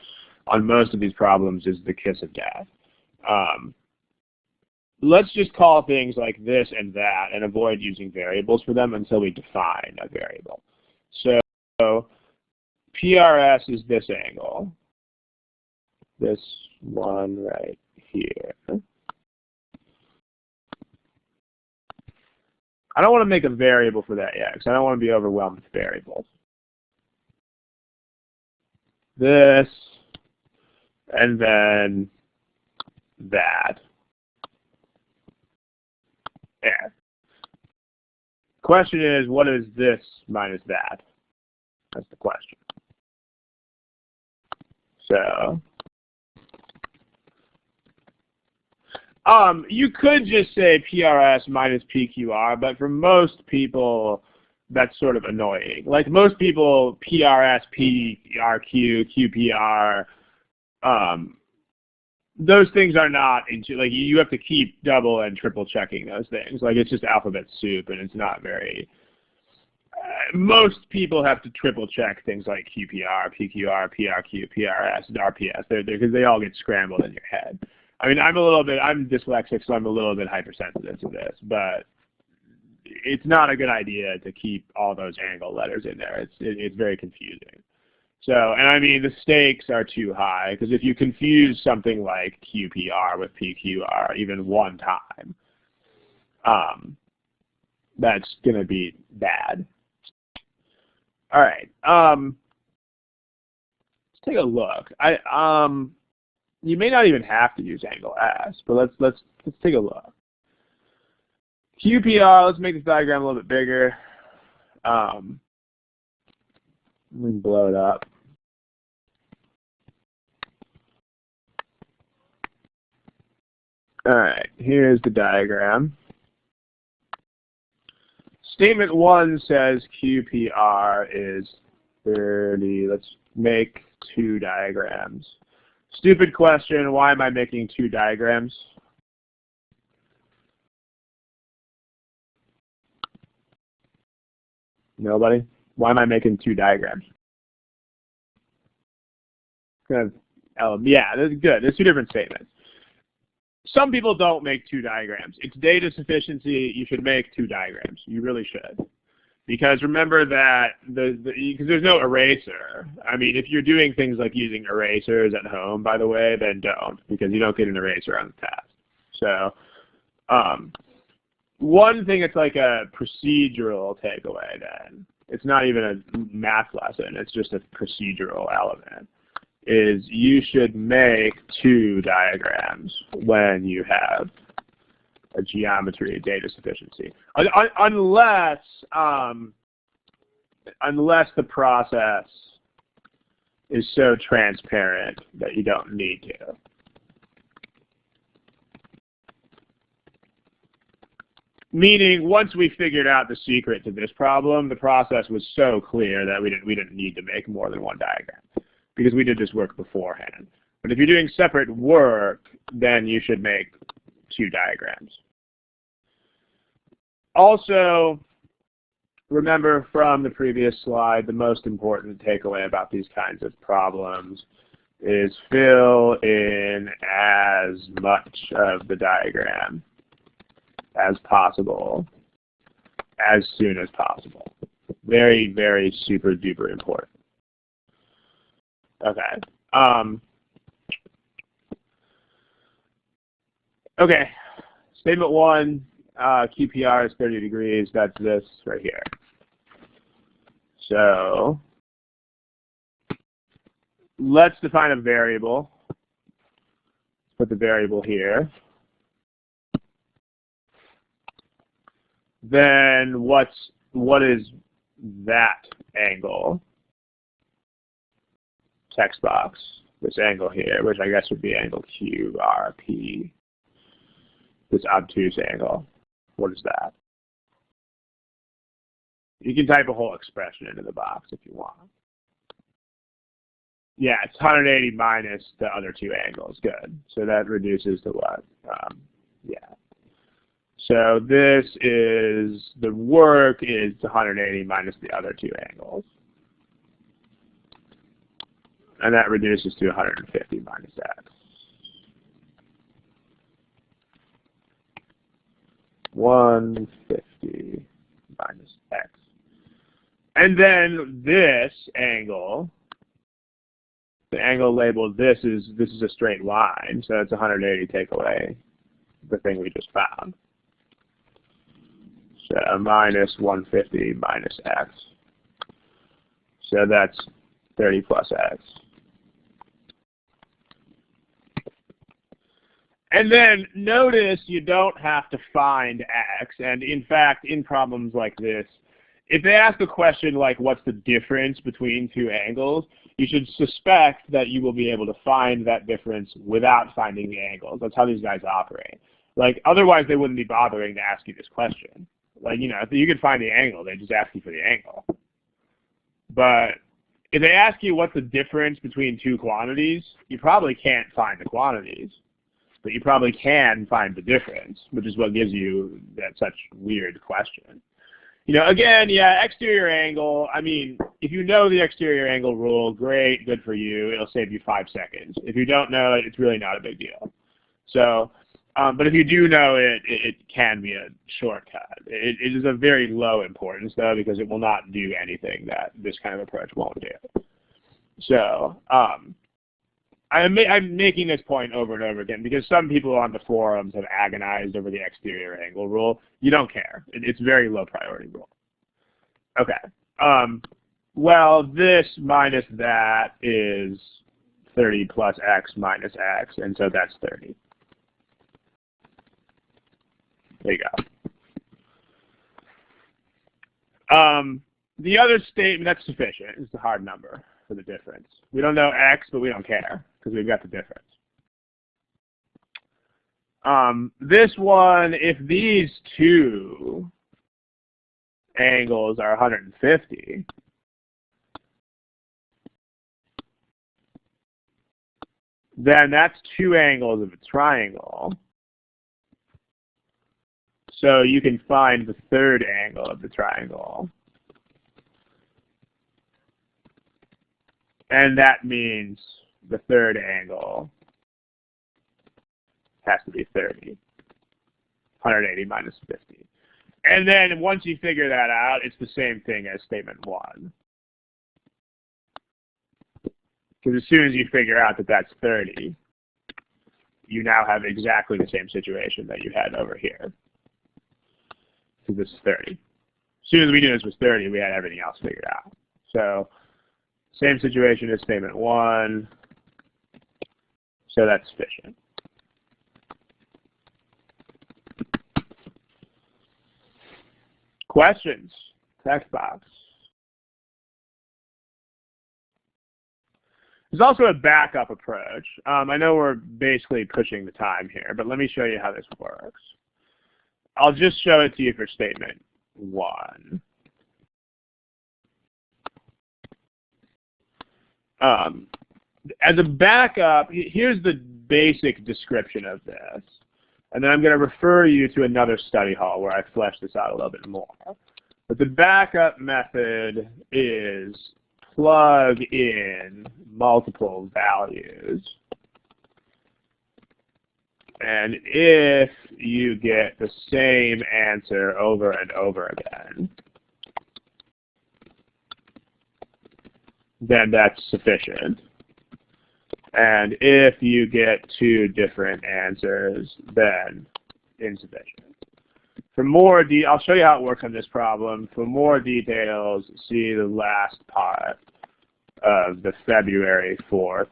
on most of these problems is the kiss of death. Let's just call things like this and that and avoid using variables for them until we define a variable. So PRS is this angle, this one right here. I don't want to make a variable for that yet because I don't want to be overwhelmed with variables. This, and then that. Yeah. question is, what is this minus that? That's the question. So, you could just say PRS minus PQR, but for most people, that's sort of annoying. Like most people, PRS, PRQ, QPR, those things are not into, like, you have to keep double and triple checking those things. Like, it's just alphabet soup, and it's not very, most people have to triple check things like QPR, PQR, PRQ, PRS, and RPS, because they all get scrambled in your head. I mean, I'm dyslexic, so I'm a little bit hypersensitive to this, but it's not a good idea to keep all those angle letters in there. It's very confusing. So, and I mean, the stakes are too high, because if you confuse something like QPR with PQR even one time, that's going to be bad. All right. Let's take a look. You may not even have to use angle S, but let's take a look. QPR, let's make this diagram a little bit bigger. Let me blow it up. All right, here's the diagram. Statement 1 says QPR is 30. Let's make 2 diagrams. Stupid question, why am I making 2 diagrams? Nobody? Why am I making 2 diagrams? Yeah, that's good. There's 2 different statements. Some people don't make 2 diagrams. It's data sufficiency. You should make 2 diagrams. You really should. Because remember that because there's no eraser. I mean, if you're doing things like using erasers at home, by the way, then don't, because you don't get an eraser on the test. So one thing, it's like a procedural takeaway then. It's not even a math lesson. It's just a procedural element. Is you should make 2 diagrams when you have a geometry data sufficiency, unless the process is so transparent that you don't need to. Meaning, once we figured out the secret to this problem, the process was so clear that we didn't need to make more than 1 diagram, because we did this work beforehand. But if you're doing separate work, then you should make 2 diagrams. Also, remember from the previous slide, the most important takeaway about these kinds of problems is fill in as much of the diagram as possible, as soon as possible. Very, very super duper important. Okay. Okay. Statement 1, QPR is 30 degrees. That's this right here. So let's define a variable. Put the variable here. Then what is that angle? Text box. This angle here, which I guess would be angle QRP. This obtuse angle. What is that? You can type a whole expression into the box if you want. Yeah, it's 180 minus the other 2 angles. Good. So that reduces to what? Yeah. So this is, the work is 180 minus the other 2 angles. And that reduces to 150 minus x. 150 minus x. And then this angle, the angle labeled this is a straight line, so it's 180 take away the thing we just found. So minus 150 minus x. So that's 30 plus x. And then notice you don't have to find x. And in fact, in problems like this, if they ask a question like what's the difference between two angles, you should suspect that you will be able to find that difference without finding the angles. That's how these guys operate. Like, otherwise they wouldn't be bothering to ask you this question. Like, you know, if you could find the angle, they just ask you for the angle. But if they ask you what's the difference between two quantities, you probably can't find the quantities. But you probably can find the difference, which is what gives you that such weird question. You know, again, yeah, exterior angle, I mean, if you know the exterior angle rule, great, good for you. It'll save you 5 seconds. If you don't know it, it's really not a big deal. So, but if you do know it, it can be a shortcut. It is of very low importance, though, because it will not do anything that this kind of approach won't do. So, I'm making this point over and over again because some people on the forums have agonized over the exterior angle rule. You don't care. It's very low priority rule. Okay. Well, this minus that is 30 plus x minus x, and so that's 30. There you go. The other statement, that's sufficient. It's a hard number for the difference. We don't know x, but we don't care because we've got the difference. This one, if these two angles are 150, then that's two angles of a triangle. So you can find the third angle of the triangle. And that means the third angle has to be 30. 180 minus 50. And then once you figure that out, it's the same thing as statement 1. Because as soon as you figure out that that's 30, you now have exactly the same situation that you had over here. So this is 30. As soon as we knew this was 30, we had everything else figured out. So same situation as statement 1. So that's sufficient. Questions? Text box. There's also a backup approach. I know we're basically pushing the time here, but let me show you how this works. I'll just show it to you for statement 1. As a backup, here's the basic description of this. And then I'm going to refer you to another study hall where I flesh this out a little bit more. But the backup method is plug in multiple values. And if you get the same answer over and over again, then that's sufficient. And if you get two different answers, then insufficient. For more I'll show you how it works on this problem. For more details, see the last part of the February 4th,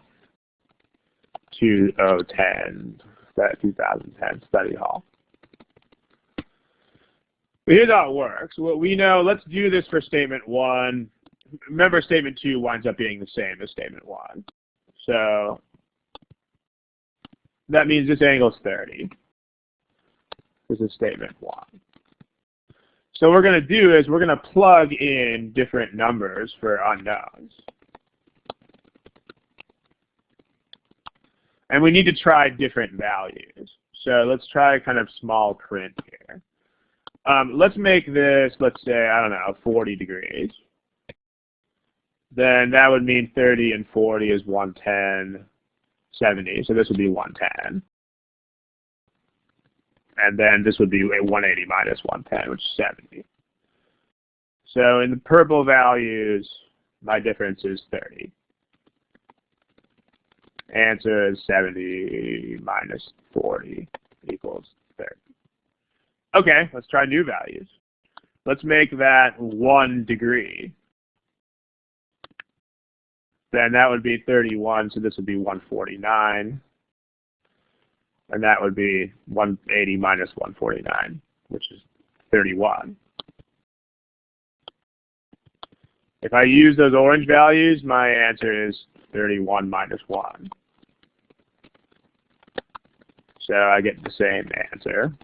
2010 study hall. But here's how it works. What we know, let's do this for statement 1. Remember, statement 2 winds up being the same as statement 1. So that means this angle is 30. This is statement 1. So what we're going to do is we're going to plug in different numbers for unknowns. And we need to try different values. So let's try kind of small print here. Let's make this, let's say, I don't know, 40 degrees. Then that would mean 30 and 40 is 110, 70. So this would be 110. And then this would be 180 minus 110, which is 70. So in the purple values, my difference is 30. Answer is 70 minus 40 equals 30. Okay, let's try new values. Let's make that 1 degree. Then that would be 31, so this would be 149. And that would be 180 minus 149, which is 31. If I use those orange values, my answer is 31 minus 1. So I get the same answer.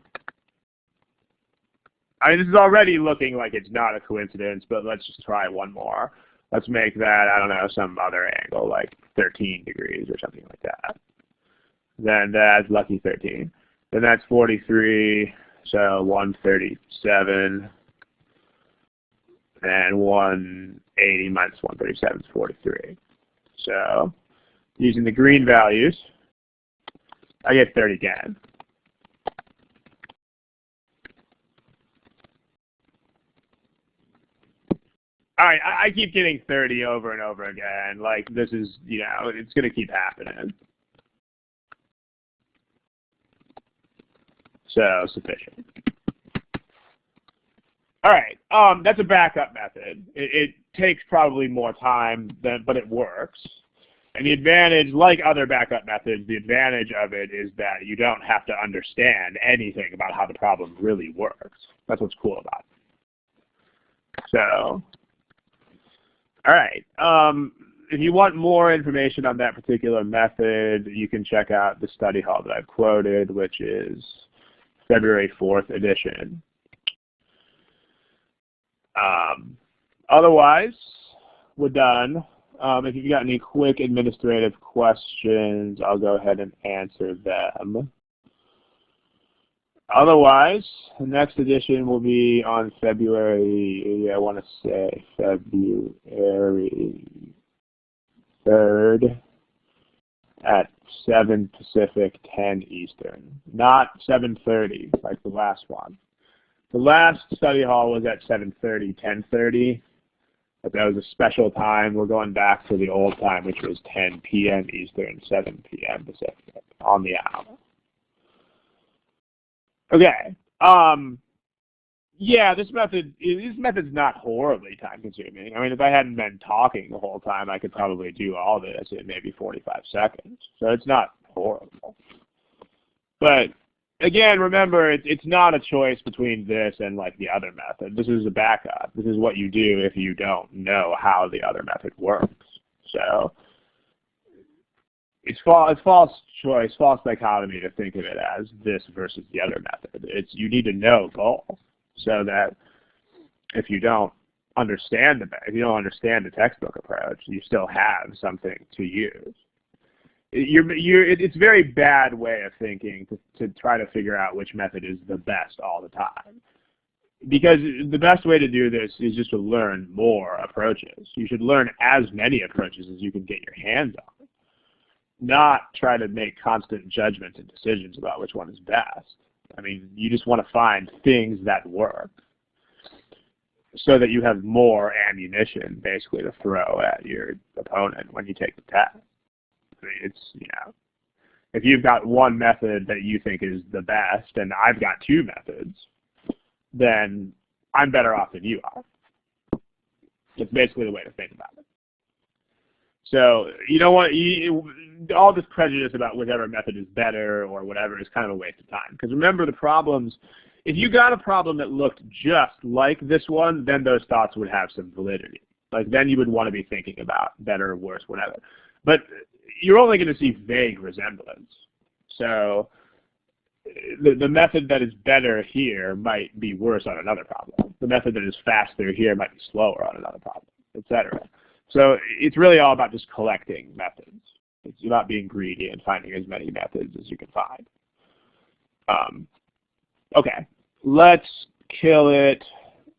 I mean, this is already looking like it's not a coincidence, but let's just try one more. Let's make that, I don't know, some other angle, like 13 degrees or something like that. Then that's lucky 13. Then that's 43, so 137. And 180 minus 137 is 43. So using the green values, I get 30 again. All right, I keep getting 30 over and over again. Like, this is, you know, it's going to keep happening. So, sufficient. All right, that's a backup method. It takes probably more time, but it works. And the advantage, like other backup methods, the advantage of it is that you don't have to understand anything about how the problem really works. That's what's cool about it. So, all right. If you want more information on that particular method, you can check out the study hall that I've quoted, which is February 4th edition. Otherwise, we're done. If you've got any quick administrative questions, I'll go ahead and answer them. Otherwise, the next edition will be on February, I want to say February 3rd at 7 Pacific, 10 Eastern. Not 7:30 like the last one. The last study hall was at 7:30, 10:30, but that was a special time. We're going back to the old time, which was 10 p.m. Eastern, 7 p.m. Pacific on the hour. Okay. Yeah, this method's not horribly time-consuming. I mean, if I hadn't been talking the whole time, I could probably do all this in maybe 45 seconds. So it's not horrible. But again, remember, it's not a choice between this and like the other method. This is a backup. This is what you do if you don't know how the other method works. So it's false choice, false dichotomy to think of it as this versus the other method. You need to know both, so that if you don't understand the textbook approach, you still have something to use. It's a very bad way of thinking to try to figure out which method is the best all the time. Because the best way to do this is just to learn more approaches. You should learn as many approaches as you can get your hands on. Not try to make constant judgments and decisions about which one is best. I mean, you just want to find things that work so that you have more ammunition, basically, to throw at your opponent when you take the test. I mean, it's, you know, if you've got one method that you think is the best and I've got two methods, then I'm better off than you are. It's basically the way to think about it. So you don't want all this prejudice about whichever method is better or whatever is kind of a waste of time. Because remember, the problems, if you got a problem that looked just like this one, then those thoughts would have some validity. Like, then you would want to be thinking about better or worse, whatever. But you're only going to see vague resemblance. So the method that is better here might be worse on another problem. The method that is faster here might be slower on another problem, etc. So it's really all about just collecting methods. It's about being greedy and finding as many methods as you can find. Okay, let's kill it.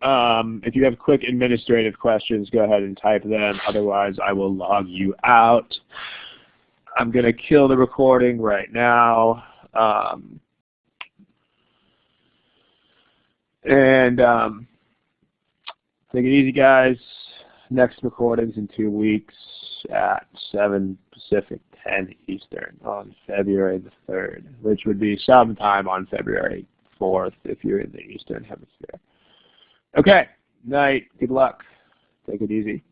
If you have quick administrative questions, go ahead and type them. Otherwise, I will log you out. I'm going to kill the recording right now. Take it easy, guys. Next recording's in 2 weeks at 7 Pacific, 10 Eastern on February the 3rd, which would be sometime on February 4th if you're in the Eastern Hemisphere. Okay, night. Good luck. Take it easy.